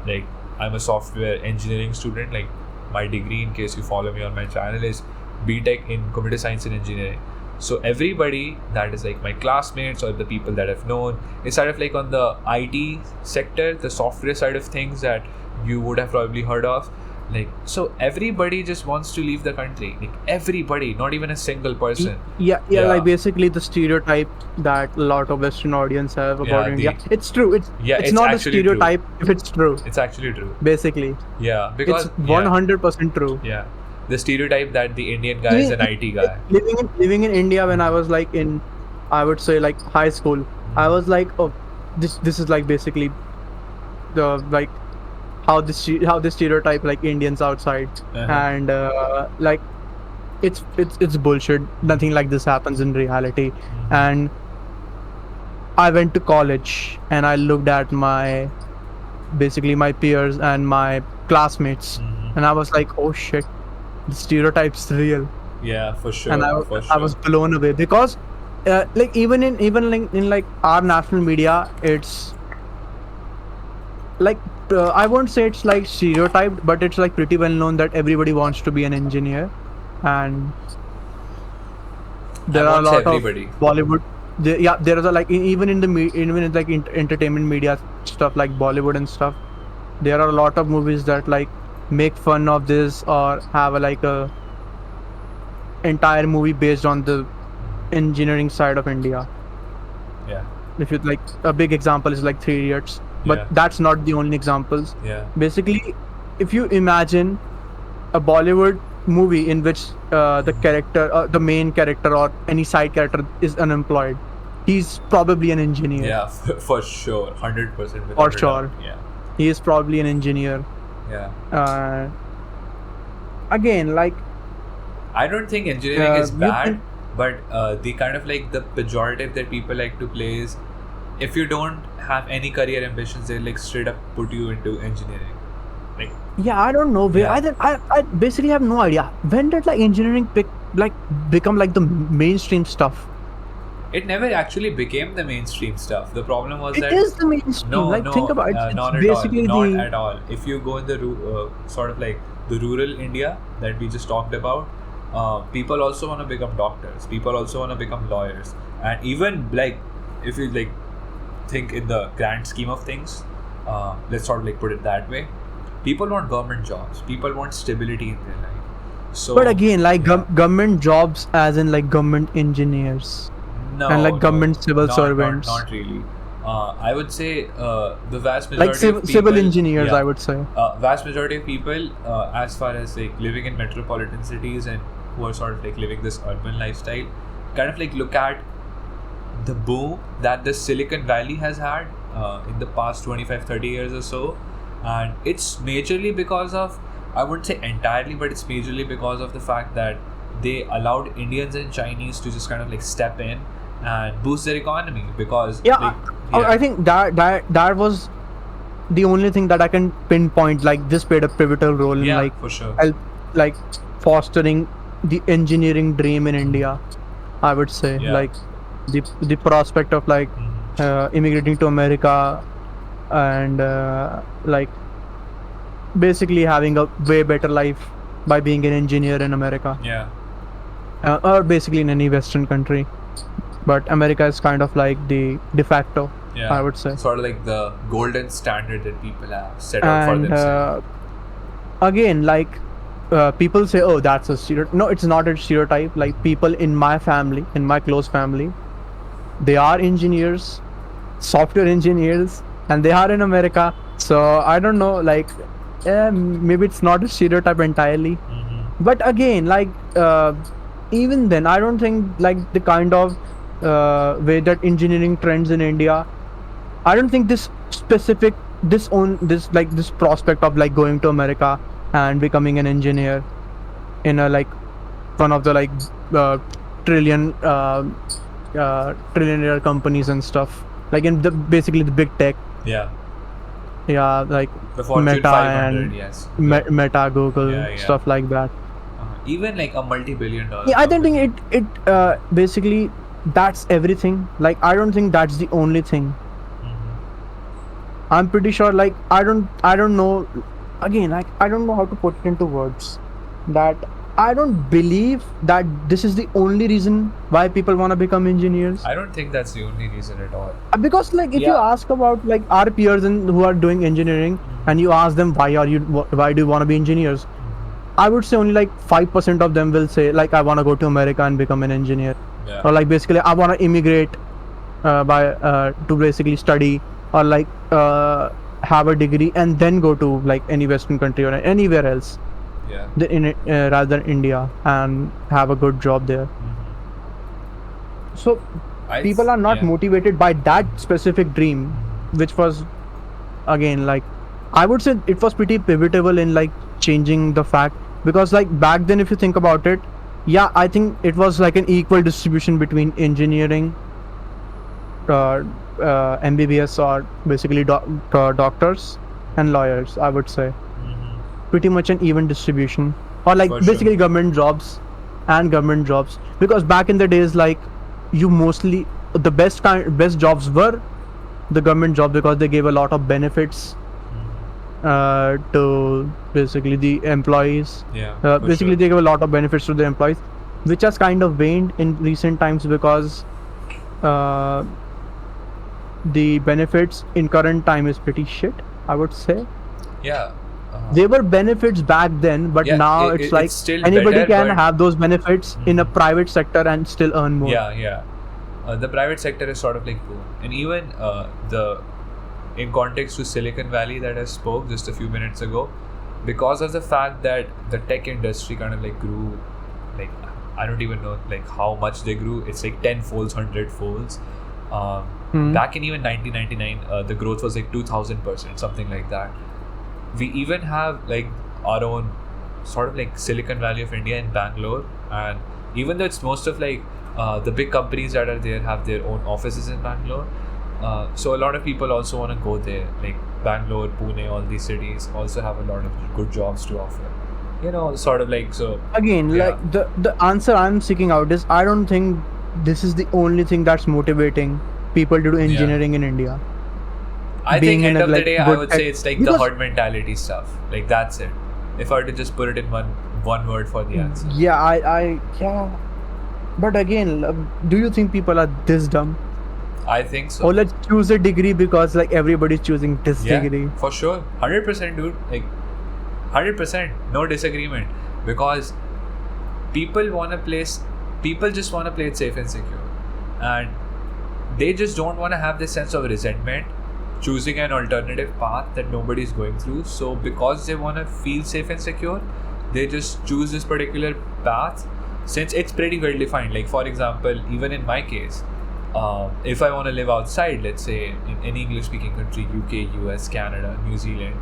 like, I'm a software engineering student. Like, my degree, in case you follow me on my channel, is BTech in computer science and engineering. So everybody that is like my classmates or the people that I've known is sort of like on the IT sector, the software side of things that you would have probably heard of. Like, so everybody just wants to leave the country. Like, everybody, not even a single person. Yeah. Like basically the stereotype that a lot of Western audience have about India. It's true. It's not a stereotype true. If it's true. It's actually true. Basically. Yeah, because it's 100% true. Yeah, the stereotype that the Indian guy is an IT guy. Living in India when I was like in, I would say like high school, I was like, oh, this is like basically the like how this stereotype like Indians outside, and like it's bullshit. Nothing like this happens in reality. And I went to college and I looked at my peers and my classmates, and I was like, oh shit, the stereotype's real. Yeah, for sure. And I was blown away because like even in like our national media, it's like I won't say it's like stereotyped, but it's like pretty well known that everybody wants to be an engineer. And there are a lot of Bollywood. There is a like even in like entertainment media stuff like Bollywood and stuff. There are a lot of movies that like make fun of this or have a entire movie based on the engineering side of India. Yeah. If you like, a big example is like 3 Idiots, but that's not the only examples. Yeah. Basically, if you imagine a Bollywood movie in which the character, the main character or any side character is unemployed, he's probably an engineer. Yeah, for sure, 100%. For sure. Yeah. He is probably an engineer. Yeah. Again, like, I don't think engineering is bad, but the kind of like the pejorative that people like to play is, if you don't have any career ambitions, they like straight up put you into engineering. Like, yeah, I don't know. I basically have no idea. When did like engineering become like the mainstream stuff? It never actually became the mainstream stuff. The problem was that it is the mainstream. Think about it. It's not basically at all. Not at all. If you go in the sort of like the rural India that we just talked about, people also want to become doctors. People also want to become lawyers. And even like, if you like think in the grand scheme of things, let's sort of like put it that way, people want government jobs. People want stability in their life. So, but again, like government jobs, as in like government engineers. No, and like government civil servants. Not really. I would say the vast majority like of people, civil engineers, I would say. Vast majority of people, as far as like living in metropolitan cities and who are sort of like living this urban lifestyle, kind of like look at the boom that the Silicon Valley has had in the past 25-30 years or so. And it's majorly because of, I wouldn't say entirely, but it's majorly because of the fact that they allowed Indians and Chinese to just kind of like step in and boost their economy. Because I think that was the only thing that I can pinpoint. Like, this played a pivotal role in like, for sure, like fostering the engineering dream in India, I would say. Like the prospect of like immigrating to America and like basically having a way better life by being an engineer in America. Or basically in any Western country, but America is kind of like the de facto, I would say. Sort of like the golden standard that people have set out for themselves. Again, like people say, oh, that's a stereotype. No, it's not a stereotype. Like, people in my family, in my close family, they are engineers, software engineers, and they are in America. So I don't know, like, maybe it's not a stereotype entirely. But again, like, even then, I don't think like the kind of way that engineering trends in India, I don't think this prospect of like going to America and becoming an engineer in a like one of the like trillion trillionaire companies and stuff, like in basically the big tech. Yeah. Yeah, like The Fortune Meta 500, and yes. Meta, Google, Yeah. stuff like that. Even like a multi-billion-dollar. Yeah, I don't think it basically that's everything. Like I don't think that's the only thing. I'm pretty sure, like I don't know, again, like I don't know how to put it into words, that I don't believe that this is the only reason why people want to become engineers. I don't think that's the only reason at all. Because like if you ask about like our peers who are doing engineering, and you ask them why do you want to be engineers, I would say only like 5% of them will say like I want to go to America and become an engineer, or like basically I want to immigrate to basically study, or like have a degree and then go to like any Western country or anywhere else, rather than India, and have a good job there. So people are not motivated by that specific dream, which was, again, like I would say it was pretty pivotal in like changing the fact, because like back then if you think about it, I think it was like an equal distribution between engineering, MBBS, or basically doctors and lawyers. I would say pretty much an even distribution, or like basically government jobs, because back in the days, like you mostly the best jobs were the government job, because they gave a lot of benefits to basically the employees. They give a lot of benefits to the employees, which has kind of waned in recent times, because the benefits in current time is pretty shit, I would say. They were benefits back then, but now it's like anybody can have those benefits in a private sector and still earn more. The private sector is sort of like boom. And even in context to Silicon Valley that I spoke just a few minutes ago, because of the fact that the tech industry kind of like grew, like I don't even know like how much they grew. It's like 10 folds, 100 folds. Back in even 1999, the growth was like 2000%, something like that. We even have like our own sort of like Silicon Valley of India in Bangalore, and even though it's most of like the big companies that are there have their own offices in Bangalore, so a lot of people also want to go there. Like Bangalore, Pune, all these cities also have a lot of good jobs to offer. Sort of like, so again, like the answer I'm seeking out is, I don't think this is the only thing that's motivating people to do engineering in India. I think end of the day, I would say it's like the herd mentality stuff. Like that's it. If I were to just put it in one word for the answer. But again, do you think people are this dumb? I think so. Or let's choose a degree because like everybody's choosing this degree. For sure. 100%, dude. Like 100%. No disagreement. Because people just want to play it safe and secure. And they just don't want to have this sense of resentment choosing an alternative path that nobody's going through. So because they want to feel safe and secure, they just choose this particular path, since it's pretty well defined. Like for example, even in my case, if I want to live outside, let's say in any English speaking country, UK, US, Canada, New Zealand,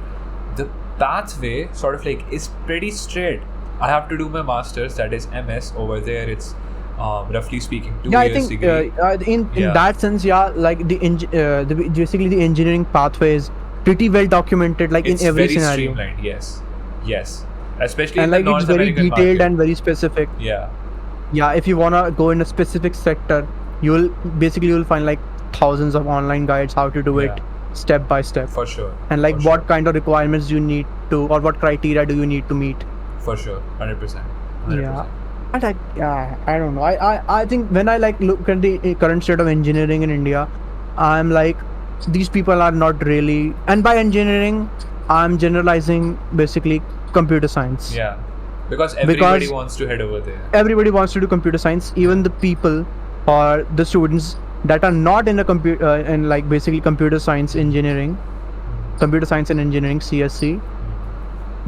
the pathway sort of like is pretty straight. I have to do my masters, that is MS. Over there it's roughly speaking 2 years degree. In that sense, like basically the engineering pathway is pretty well documented, like it's in every very scenario. Streamlined, yes, especially and in like the North it's very American detailed market. And very specific. If you wanna go in a specific sector, you'll find like thousands of online guides how to do it step by step. For sure. And like what kind of requirements you need to, or what criteria do you need to meet. For sure, 100%. And I don't know. I think when I like look at the current state of engineering in India, I'm like, these people are not really, and by engineering, I'm generalizing basically computer science. Because everybody wants to head over there. Everybody wants to do computer science, even the people or the students that are not in a computer in like basically computer science and engineering CSC,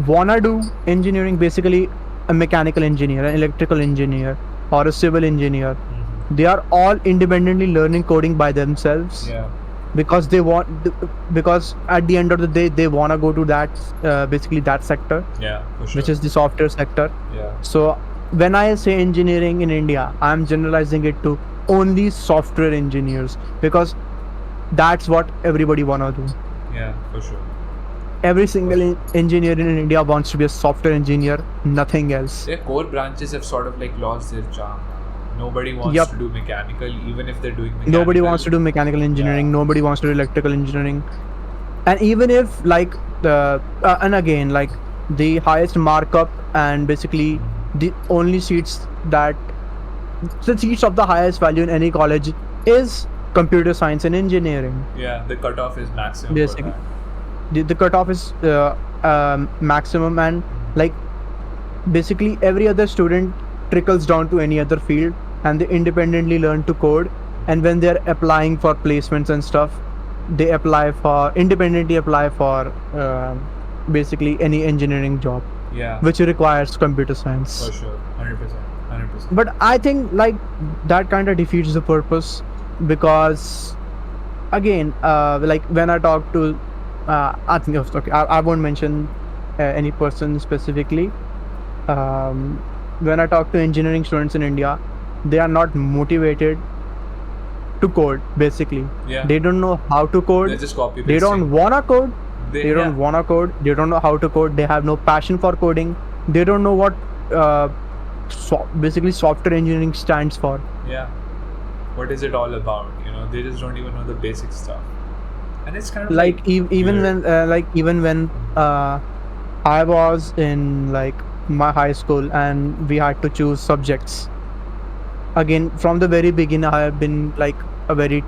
wanna do engineering, basically a mechanical engineer, an electrical engineer, or a civil engineer. They are all independently learning coding by themselves. Because because at the end of the day, they want to go to that basically that sector, for sure. which is the software sector. So when I say engineering in India, I'm generalizing it to only software engineers, because that's what everybody wanna do. Yeah, for sure. Every single engineer in India wants to be a software engineer, nothing else. Their core branches have sort of like lost their charm. Nobody wants Yep. to do mechanical, even if they're doing mechanical. Nobody wants to do mechanical engineering. Yeah. Nobody wants to do electrical engineering. And even if like and again, like the highest markup and basically the only seats that the seats of the highest value in any college is computer science and engineering. Yeah, the cutoff is maximum. Basically. For that. The cutoff is maximum, and like basically every other student trickles down to any other field, and they independently learn to code. And when they're applying for placements and stuff, they independently apply for basically any engineering job, Yeah. which requires computer science. For sure, 100%. But I think like that kind of defeats the purpose, because again, like when I talk to I think okay, I won't mention any person specifically. When I talk to engineering students in India, they are not motivated to code. Basically, Yeah. they don't know how to code. They're just copy They don't pasting. wanna code. They don't yeah. wanna code. They don't know how to code. They have no passion for coding. They don't know what basically software engineering stands for. Yeah. What is it all about? You know, they just don't even know the basic stuff. And it's kind of Like even weird. when I was in like my high school and we had to choose subjects. Again, from the very beginning, I have been like a very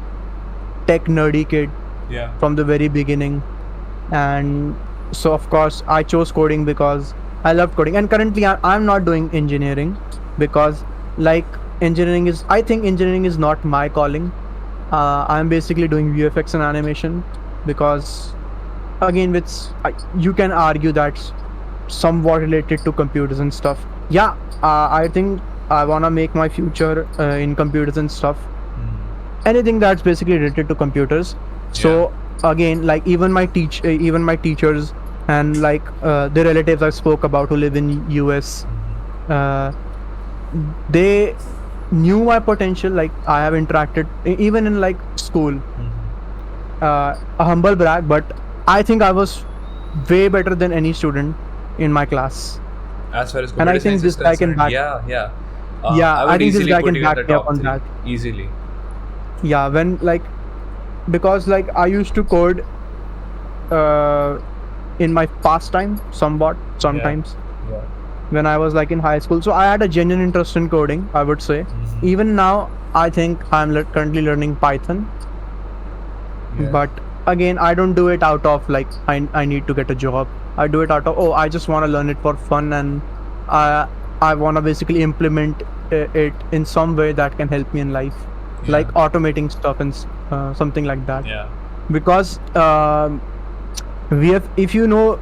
tech nerdy kid Yeah. from the very beginning, and so of course I chose coding because I love coding. And currently I'm not doing engineering because like I think engineering is not my calling. I'm basically doing VFX and animation because again you can argue that's somewhat related to computers and stuff. Yeah, I think I wanna make my future in computers and stuff. Anything that's basically related to computers. So again, like even my teachers and like the relatives I spoke about who live in US, they knew my potential. Like I have interacted even in like school. A humble brag, but I think I was way better than any student in my class. As far as And I computer think science this is guy can concerned, back. yeah. Yeah, would I think this easily guy put can you in back the me up top on three. that. Easily. Yeah, when like because like I used to code in my pastime sometimes Yeah. when I was like in high school. So I had a genuine interest in coding, I would say. Even now, I think I'm currently learning Python. Yeah. But again, I don't do it out of like I need to get a job. I do it out of I just want to learn it for fun, and I want to basically implement it in some way that can help me in life, like automating stuff and something like that. Yeah. Because if you know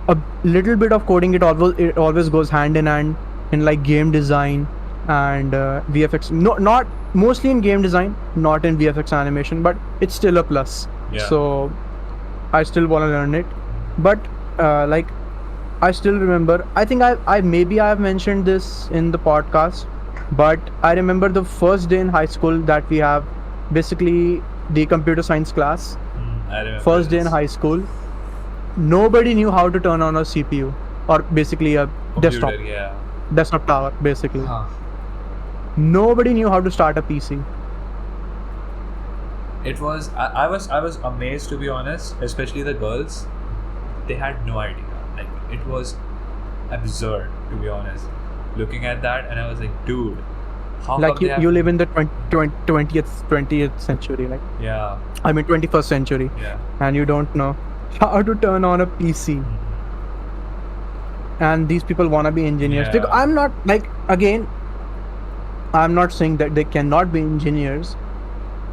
a little bit of coding, it always goes hand in hand in like game design and VFX. No, not mostly in game design, not in VFX animation, but it's still a plus. Yeah. So I still want to learn it. But like I still remember, I think I maybe I've mentioned this in the podcast, but I remember the first day in high school that we have basically the computer science class. I remember First day in this. high school, nobody knew how to turn on a CPU or basically a Computer, desktop Yeah. desktop tower basically. Huh. Nobody knew how to start a PC. It was I was amazed, to be honest, especially the girls. They had no idea. Like it was absurd, to be honest. Looking at that, and I was like, dude, how Like come they have- you live in the 20th century, like Yeah. I mean 21st century, Yeah. and you don't know how to turn on a PC. And these people want to be engineers. Yeah. Because I'm not like, again, I'm not saying that they cannot be engineers.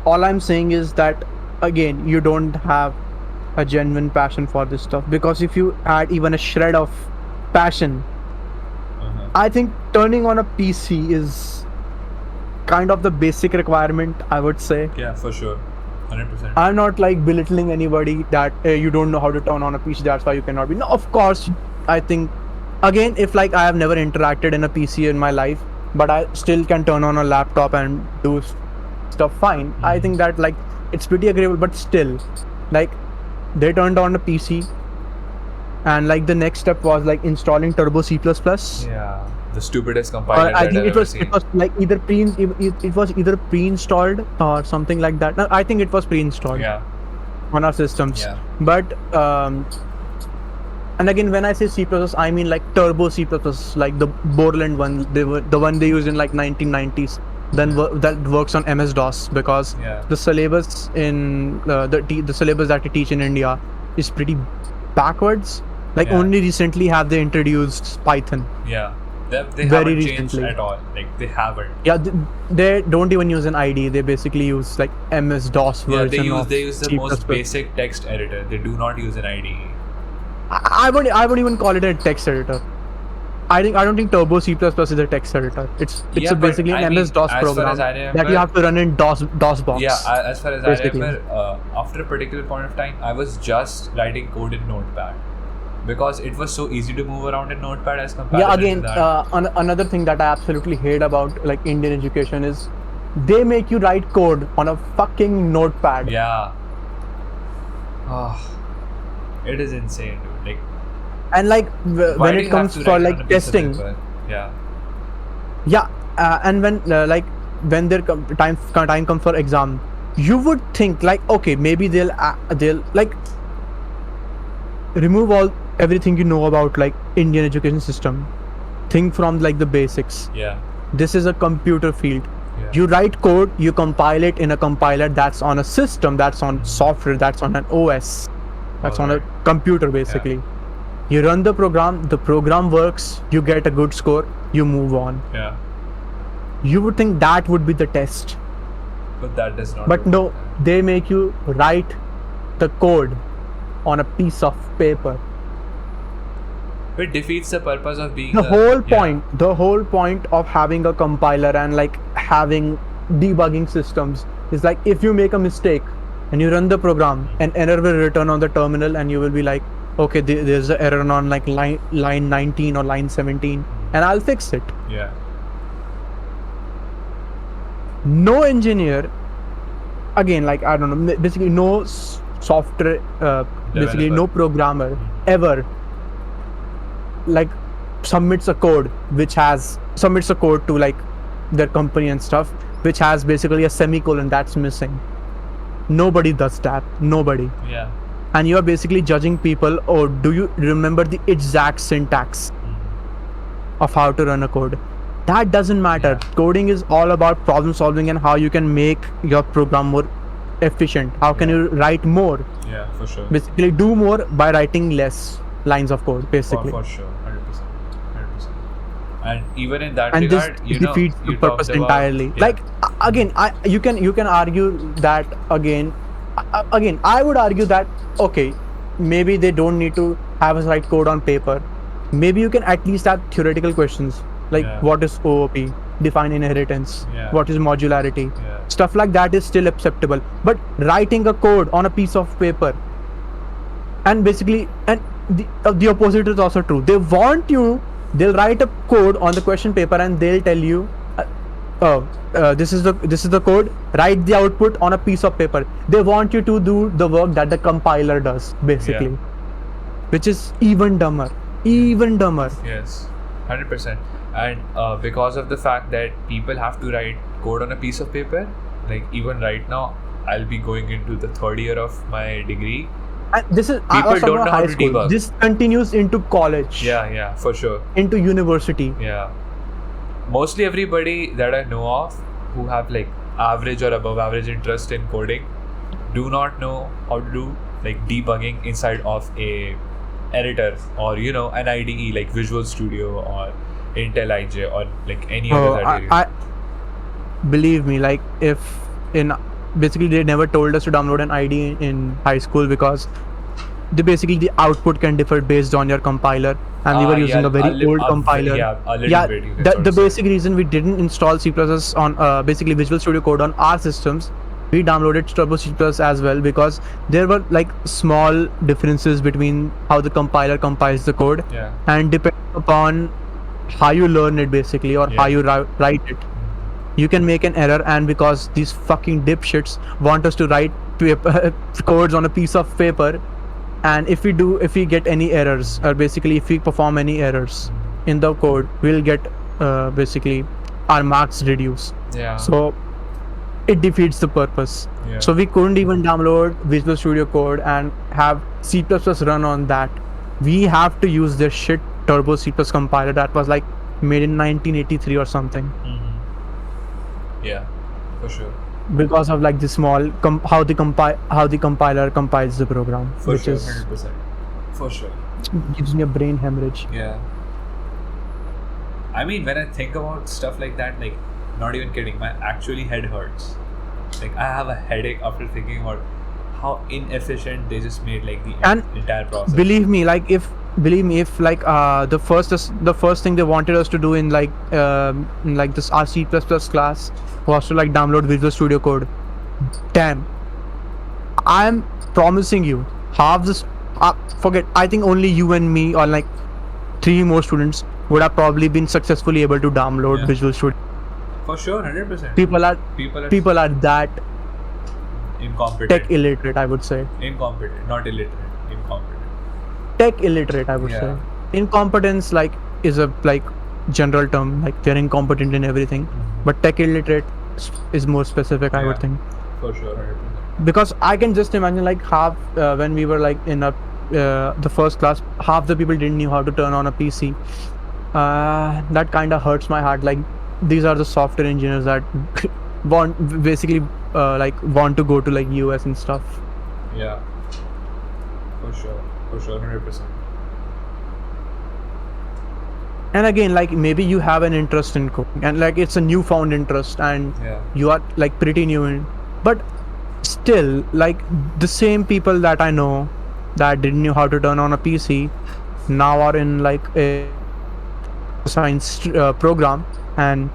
All I'm saying is that again, you don't have a genuine passion for this stuff, because if you had even a shred of passion, I think turning on a PC is kind of the basic requirement, I would say. Yeah, for sure. 100%. I'm not like belittling anybody that you don't know how to turn on a PC, that's why you cannot be. No, of course, I think, again, if like I have never interacted in a PC in my life, but I still can turn on a laptop and do stuff, fine. I think that like it's pretty agreeable, but still, like they turned on a PC, and like the next step was like installing Turbo C++. Yeah, the stupidest compiler I that think I've it ever was seen. it was like it was either pre-installed or something like that. No, I think it was pre-installed Yeah, on our systems. yeah, But and again, when I say C++, I mean like Turbo C++, like the Borland one. They were the one they used in like 1990s. Then that works on MS-DOS, because yeah. the syllabus in the syllabus that we teach in India is pretty backwards. Like Yeah. only recently have they introduced Python. Yeah, they Very haven't changed recently. at all. Like they haven't. Yeah, they don't even use an IDE. They basically use like MS-DOS Yeah, version of they use the C++. most basic text editor. They do not use an IDE. I wouldn't even call it a text editor. I don't think Turbo C++ is a text editor. It's Yeah, but basically an I mean, MS-DOS as far program as I that you remember- have to run in DOS box. Yeah, as far as basically. I remember, after a particular point of time, I was just writing code in Notepad because it was so easy to move around in Notepad as compared Yeah, to again, that. another thing that I absolutely hate about like Indian education is they make you write code on a fucking notepad. Yeah. Oh, it is insane, dude. Like, And like why when do it you comes have to for write it like on a piece of testing, paper? Yeah. yeah, and when there time comes for exam, you would think like, okay, maybe they'll like remove everything you know about like Indian education system. Think from like the basics. Yeah. This is a computer field. Yeah. You write code, you compile it in a compiler that's on a system, that's on software, that's on an OS, that's on a Alright. computer basically. You run the program works, you get a good score, you move on. Yeah. You would think that would be the test. But that does not. But work no, like that. they make you write the code on a piece of paper. It defeats the purpose of being The whole point of having a compiler and like having debugging systems is like if you make a mistake and you run the program, an error will return on the terminal and you will be like, okay, there's an error on like line 19 or line 17 and I'll fix it. Yeah. No engineer, again, like I don't know, basically no software, basically no programmer ever like submits a code to like their company and stuff, which has basically a semicolon that's missing. Nobody does that. Nobody. Yeah. And you are basically judging people, oh, do you remember the exact syntax of how to run a code? That doesn't matter. Yeah. Coding is all about problem solving and how you can make your program more efficient. How can you write more? Yeah, for sure. Basically do more by writing less lines of code, basically. For sure, 100%. And even in that And this regard, you defeats know, the you purpose talked about, entirely. yeah. Like again, you can argue that again. I would argue that okay, maybe they don't need to have us write code on paper. Maybe you can at least have theoretical questions like Yeah. what is OOP, define inheritance, Yeah. what is modularity, Yeah. stuff like that is still acceptable. But writing a code on a piece of paper, and basically, and the opposite is also true. They'll write a code on the question paper and they'll tell you, this is the code. Write the output on a piece of paper. They want you to do the work that the compiler does, basically, which is even dumber. Even dumber. Yes, 100%. And because of the fact that people have to write code on a piece of paper, like even right now, I'll be going into the third year of my degree. And this is I People was talking don't about know how high to school. debug. This continues into college. Yeah, for sure. Into university. Yeah. Mostly everybody that I know of who have like average or above average interest in coding do not know how to do like debugging inside of a editor or an IDE like Visual Studio or Intel IJ or like any other that you use. I believe me, like if in basically they never told us to download an IDE in high school because the output can differ based on your compiler, and we were using a very old compiler. A little bit. You can sort The of say. basic reason we didn't install C++ on basically Visual Studio Code on our systems, we downloaded Turbo C++ as well because there were like small differences between how the compiler compiles the code, and depending upon how you learn it basically or how you write it. You can make an error, and because these fucking dipshits want us to write codes on a piece of paper, and if we get any errors, or basically if we perform any errors in the code, we'll get basically our marks reduced. Yeah. So it defeats the purpose. Yeah. So we couldn't even download Visual Studio Code and have C++ run on that. We have to use this shit Turbo C++ compiler that was like made in 1983 or something. Mm-hmm. Yeah, for sure. Because of like the small how the compiler compiles the program, For which sure, is 100%. For sure. gives me a brain hemorrhage. Yeah. I mean, when I think about stuff like that, like, not even kidding, my actually head hurts. Like, I have a headache after thinking about how inefficient they just made like the And entire process. Believe me, if like the first thing they wanted us to do in like this our C++ class was to like download Visual Studio Code. Damn, I'm promising you, half this forget, I think only you and me or like 3 more students would have probably been successfully able to download Yeah. Visual Studio. For sure, 100%. People are that incompetent. tech illiterate, I would say. Incompetent, not illiterate. Incompetent. Tech illiterate, I would Yeah. say. Incompetence like is a like general term, like they're incompetent in everything. But tech illiterate is more specific, I would Yeah. think. For sure, 100%. Because I can just imagine like half when we were like in the first class, half the people didn't know how to turn on a PC. That kind of hurts my heart. Like these are the software engineers that want to go to like US and stuff. Yeah. For sure, 100%. And again, like maybe you have an interest in coding and like it's a newfound interest and Yeah. you are like pretty new in, but still like the same people that I know that didn't know how to turn on a PC now are in like a science program and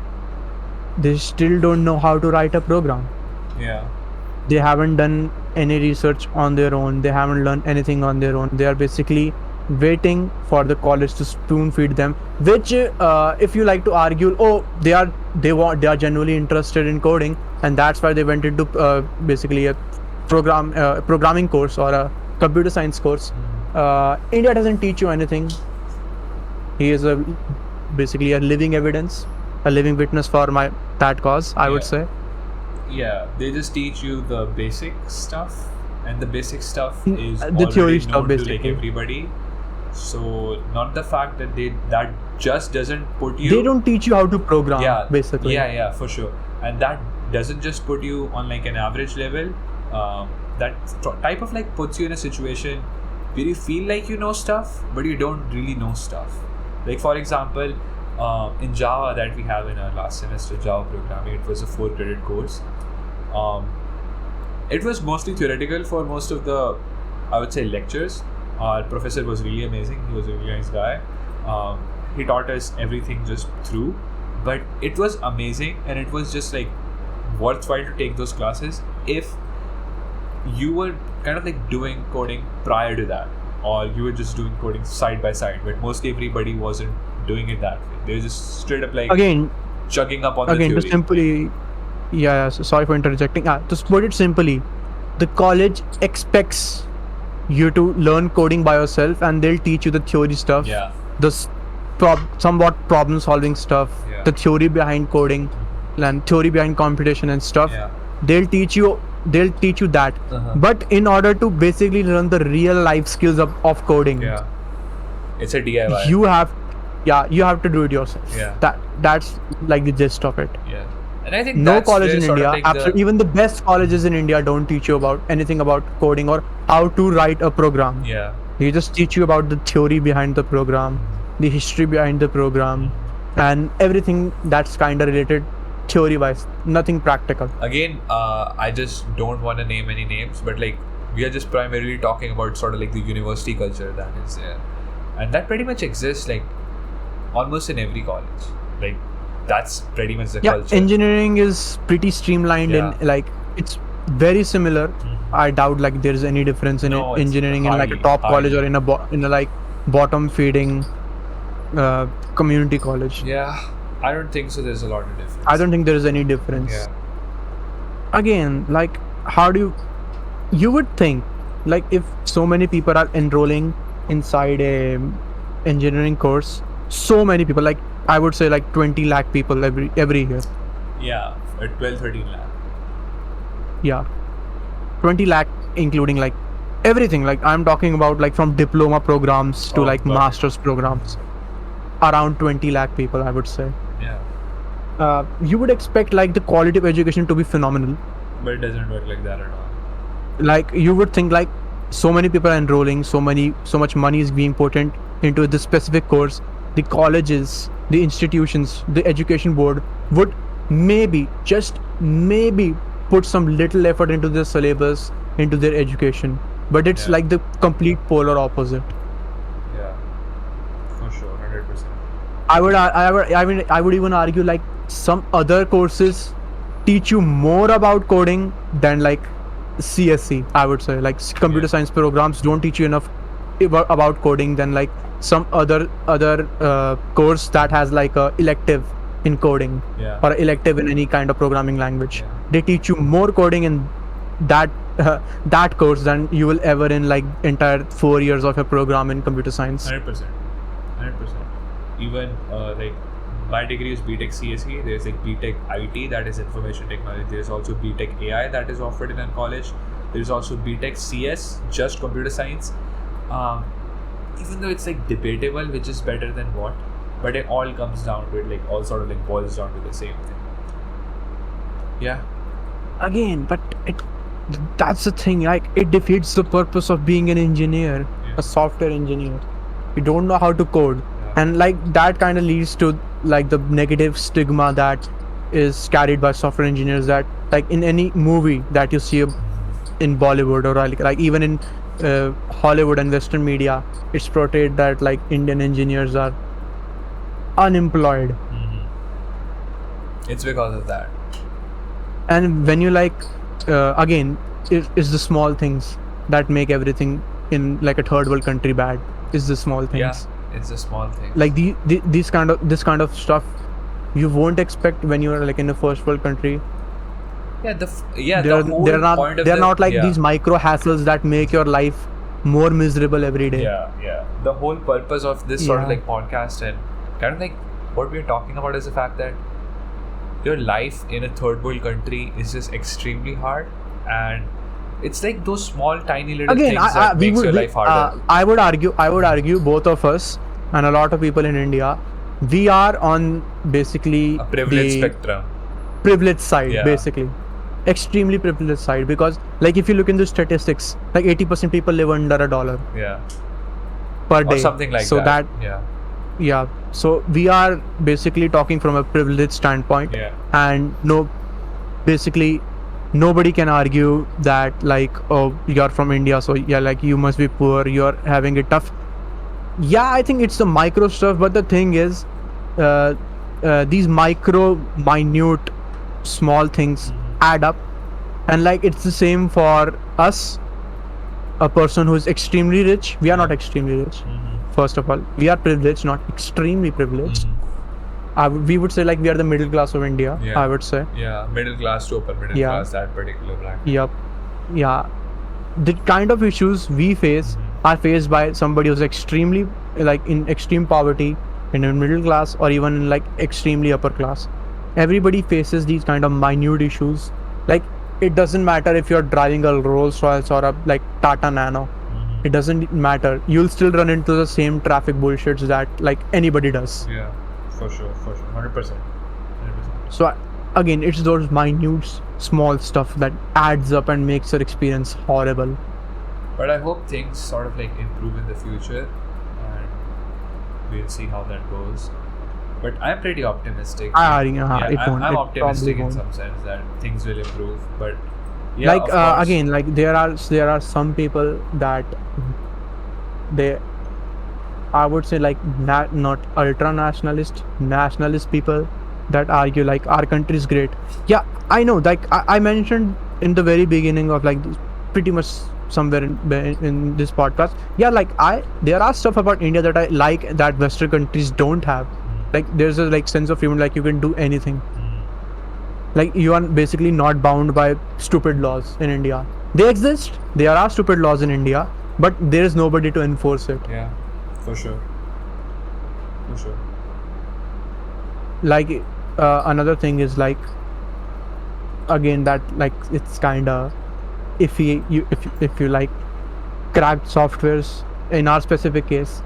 they still don't know how to write a program. Yeah. They haven't done any research on their own. They haven't learned anything on their own. They are basically waiting for the college to spoon feed them, which if you like to argue, they are genuinely interested in coding and that's why they went into basically a programming course or a computer science course. India doesn't teach you anything. He is basically a living evidence, a living witness for that cause, I would say. Yeah, they just teach you the basic stuff, and the basic stuff is The already theory known stuff, to like basically. everybody. So not the fact that that just doesn't put you. They don't teach you how to program, basically. Yeah, for sure. And that doesn't just put you on like an average level. That type of like puts you in a situation where you feel like you know stuff, but you don't really know stuff. Like for example, in Java that we have in our last semester, Java programming, it was a 4-credit course. It was mostly theoretical for most of the, I would say, lectures. Our professor was really amazing. He was a really nice guy. He taught us everything just through, but it was amazing and it was just like worthwhile to take those classes if you were kind of like doing coding prior to that, or you were just doing coding side by side, but mostly everybody wasn't doing it that way. They were just straight up like chugging up on the theory. To simply, sorry for interjecting. To put it simply, the college expects you to learn coding by yourself and they'll teach you the theory stuff, Yeah. the somewhat problem solving stuff, Yeah. the theory behind coding and theory behind computation and stuff. Yeah. They'll teach you that. But in order to basically learn the real life skills of coding, Yeah. It's a DIY. you have to do it yourself. Yeah. That's like the gist of it. Yeah. And I think No that's college where in sort of India, like the- even the best colleges in India don't teach you about anything about coding or how to write a program. Yeah. They just teach you about the theory behind the program, the history behind the program, and everything that's kind of related theory-wise, nothing practical. Again, I just don't want to name any names, but like we are just primarily talking about sort of like the university culture that is there, and that pretty much exists like almost in every college. Like that's pretty much the culture. Engineering is pretty streamlined Yeah. in like it's very similar. I doubt like there's any difference in No, it's engineering in like a hardly- top college hardly. or in a like bottom feeding community college. Yeah, I don't think so. There's a lot of difference. I don't think there is any difference. Yeah. Again, like, how do you would think, like, if so many people are enrolling inside a engineering course, so many people, like, I would say like 20 lakh people every year. Yeah, at 12-13 lakh. Yeah, 20 lakh, including like everything. Like, I'm talking about like from diploma programs to like master's programs, around 20 lakh people, I would say. Yeah. You would expect like the quality of education to be phenomenal. But it doesn't work like that at all. Like, you would think like so many people are enrolling, so much money is being put into this specific course. The colleges, the institutions, the education board would maybe, just maybe, put some little effort into their syllabus, into their education. But it's like the complete polar opposite. Yeah, for sure, 100%. I would even argue like some other courses teach you more about coding than like CSC. I would say like computer science programs don't teach you enough about coding than like some other course that has like a elective in coding or elective in any kind of programming language. They teach you more coding in that course than you will ever in like entire 4 years of a program in computer science. 100%. Even like my degree is BTech CSE. There's like BTech IT, that is information technology. There's also BTech AI that is offered in a college. There's also BTech CS, just computer science. Even though it's like debatable which is better than what, but it all comes down to it, like all sort of like boils down to the same thing. Yeah. Again, but that's the thing, like it defeats the purpose of being an engineer, a software engineer. You don't know how to code. And like that kind of leads to like the negative stigma that is carried by software engineers, that like in any movie that you see in Bollywood or like even in Hollywood and Western media, it's portrayed that like Indian engineers are unemployed. It's because of that. And when you like again, it's the small things that make everything in like a third world country bad. It's the small things. Yeah. It's a small thing. Like this kind of stuff you won't expect when you're like in a first world country. They're not like these micro hassles that make your life more miserable every day. Yeah. The whole purpose of this sort of like podcast and kind of like what we're talking about is the fact that your life in a third world country is just extremely hard, and it's like those small tiny little things that makes your life harder. I would argue both of us and a lot of people in India, we are on basically a privileged spectrum. Privileged side, basically. Extremely privileged side, because like if you look into statistics, like 80% people live under $1 per day. Or something like so that. So we are basically talking from a privileged standpoint. And basically nobody can argue that like, oh, you're from India, so yeah, like you must be poor, you're having it tough. Yeah, I think it's the micro stuff, but the thing is these minute small things add up. And like it's the same for us, a person who is extremely rich. We are not extremely rich. First of all, we are privileged, not extremely privileged. We would say like we are the middle class of India. I would say. Yeah, middle class to upper middle class, that particular bracket. Yep. Yeah. The kind of issues we face are faced by somebody who's extremely like in extreme poverty, in a middle class, or even in like extremely upper class. Everybody faces these kind of minute issues. Like it doesn't matter if you're driving a Rolls Royce or a like Tata Nano. It doesn't matter. You'll still run into the same traffic bullshits that like anybody does. Yeah, for sure, 100%. So again, it's those minute, small stuff that adds up and makes your experience horrible. But I hope things sort of like improve in the future, and we'll see how that goes. But I'm pretty optimistic. I'm optimistic in some sense that things will improve. But yeah, like again, like there are some people that I would say like not ultra nationalist people that argue like our country is great. Yeah, I know. Like I mentioned in the very beginning of like pretty much somewhere in this podcast. Yeah, like there are stuff about India that I like that Western countries don't have. Like there's a like sense of freedom, like you can do anything. Like you are basically not bound by stupid laws in India. They exist. There are stupid laws in India, but there is nobody to enforce it. Yeah, for sure. For sure. Like another thing is like, again, that like it's kind of iffy. If you like cracked softwares, in our specific case,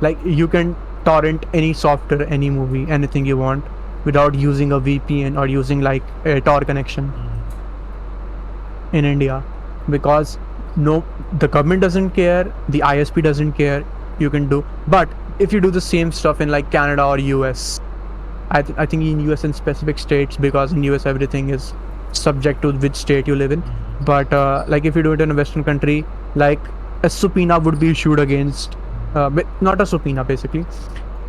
like you can torrent any software, any movie, anything you want without using a VPN or using like a Tor connection in India, because the government doesn't care, the ISP doesn't care. You can do, but if you do the same stuff in like Canada or US, I think in US in specific states, because in US everything is subject to which state you live in. But like if you do it in a Western country, like a subpoena would be issued against, but not a subpoena basically.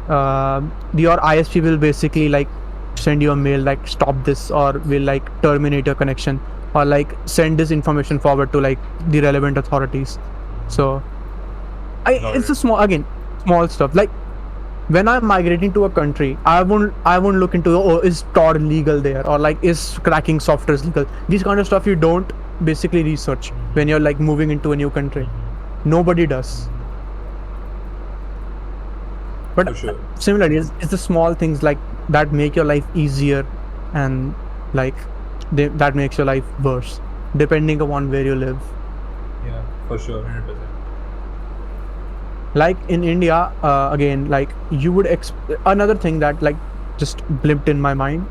Your ISP will basically like send you a mail like stop this, or will like terminate your connection, or like send this information forward to like the relevant authorities. So it's a small stuff. Like when I'm migrating to a country, I won't look into, oh, is Tor legal there, or like is cracking software legal. These kind of stuff you don't basically research when you're like moving into a new country. Nobody does. But For sure. similarly, it's the small things like that make your life easier, and like that makes your life worse, depending upon where you live. Yeah, for sure, 100%. Like in India, again, like you would another thing that like just blipped in my mind.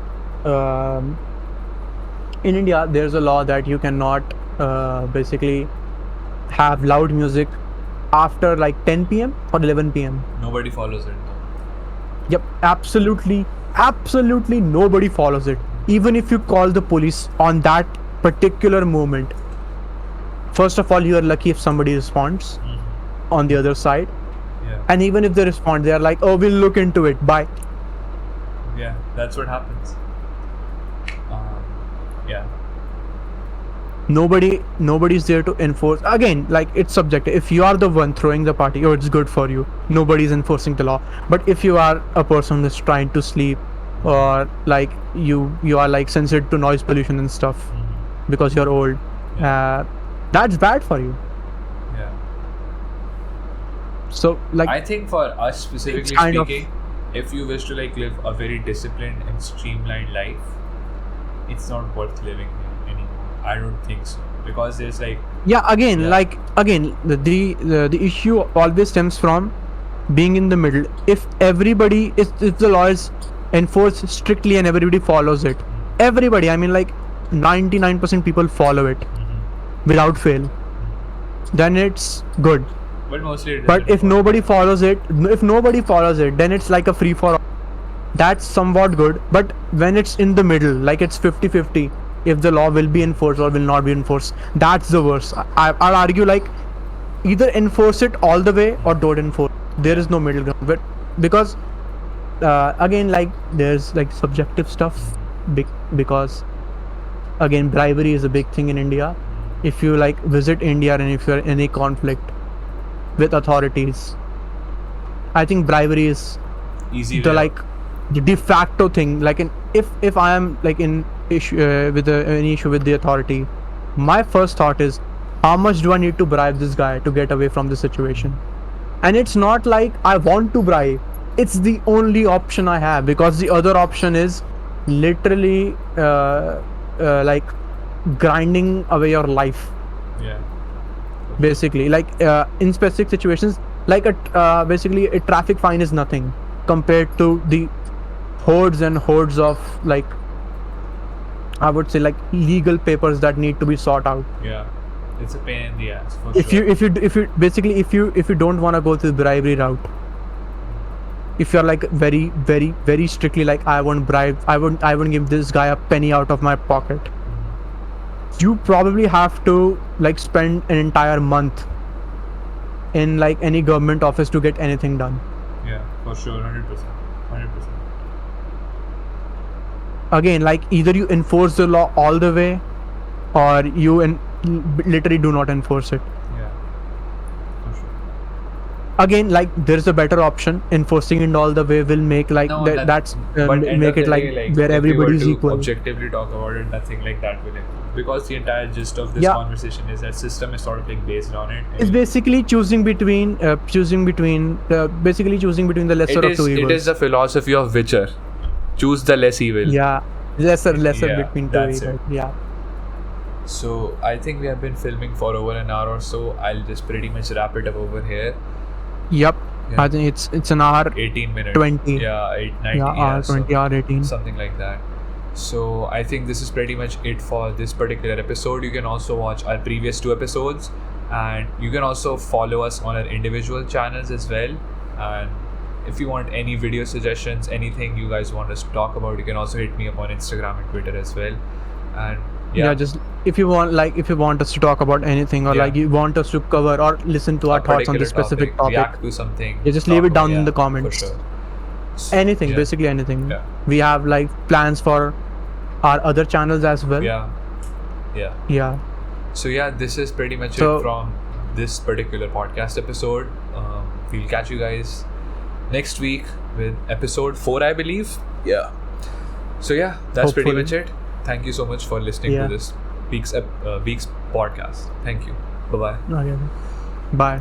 In India, there's a law that you cannot basically have loud music after like 10 p.m. or 11 p.m. Nobody follows it though. Yep, absolutely nobody follows it. Even if you call the police on that particular moment, first of all, you are lucky if somebody responds on the other side. Yeah. And even if they respond, they are like, oh, we'll look into it, bye. Yeah, that's what happens. Yeah. Nobody's there to enforce. Again, like it's subjective. If you are the one throwing the party, oh, it's good for you, nobody's enforcing the law. But if you are a person who's trying to sleep, or like you are like sensitive to noise pollution and stuff because you're old, that's bad for you. Yeah. So like I think for us specifically kind of- speaking, if you wish to like live a very disciplined and streamlined life, it's not worth living anymore. I don't think so, because there's like the issue always stems from being in the middle. If the law is enforced strictly and everybody follows it, everybody, I mean like 99% people follow it without fail, then it's good. But mostly it But doesn't if work. nobody follows it, then it's like a free for all. That's somewhat good. But when it's in the middle, like it's 50-50, if the law will be enforced or will not be enforced, that's the worst. I'll argue like either enforce it all the way or don't enforce. There is no middle ground. But because again, like there's like subjective stuff, because again, bribery is a big thing in India. If you like visit India and if you're in any conflict with authorities, I think bribery is easy the way like the de facto thing. Like if I am like in issue with any issue with the authority, my first thought is, how much do I need to bribe this guy to get away from the situation? And it's not like I want to bribe, it's the only option I have, because the other option is literally like grinding away your life, Yeah. basically. Like in specific situations, like basically a traffic fine is nothing compared to the hordes and hordes of like, I would say, like legal papers that need to be sought out. Yeah. It's a pain in the ass for If sure. you don't want to go the bribery route, if you're like very strictly like, I won't bribe, I wouldn't give this guy a penny out of my pocket, you probably have to like spend an entire month in like any government office to get anything done. Yeah, for sure, 100%. 100%. Again, like either you enforce the law all the way, or you literally do not enforce it. Yeah, for sure. again, like there's a better option. Enforcing it all the way will make like No, that's but end make of it the like day, where if we were everybody's to equal. Objectively talk about it, nothing like that will improve, because the entire gist of this Yeah. conversation is that system is sort of like based on it. It's basically choosing between basically choosing between the lesser of two It evils. is the philosophy of Witcher. Choose the less evil. Yeah, lesser Yeah, between two that's evils. it. Yeah. So I think we have been filming for over an hour or so. I'll just pretty much wrap it up over here. Yep. Yeah. I think it's an hour 18 minutes. 20. Yeah, 90. Yeah, hour 20, hour 18. Something like that. So I think this is pretty much it for this particular episode. You can also watch our previous 2 episodes, and you can also follow us on our individual channels as well. And if you want any video suggestions, anything you guys want us to talk about, you can also hit me up on Instagram and Twitter as well. And Yeah, just if you want us to talk about anything, or Yeah. like you want us to cover or listen to our a thoughts on this particular specific topic, react to something. you just leave talk it down about- in the yeah, comments. For sure. Anything, Yeah. basically anything. Yeah. We have like plans for our other channels as well. Yeah. Yeah. So yeah, this is pretty much So- it from this particular podcast episode. We'll catch you guys next week with episode 4, I believe. Yeah. So yeah, that's pretty Hopefully. much it. Thank you so much for listening Yeah. to this week's podcast. Thank you. Bye bye. Okay. Bye.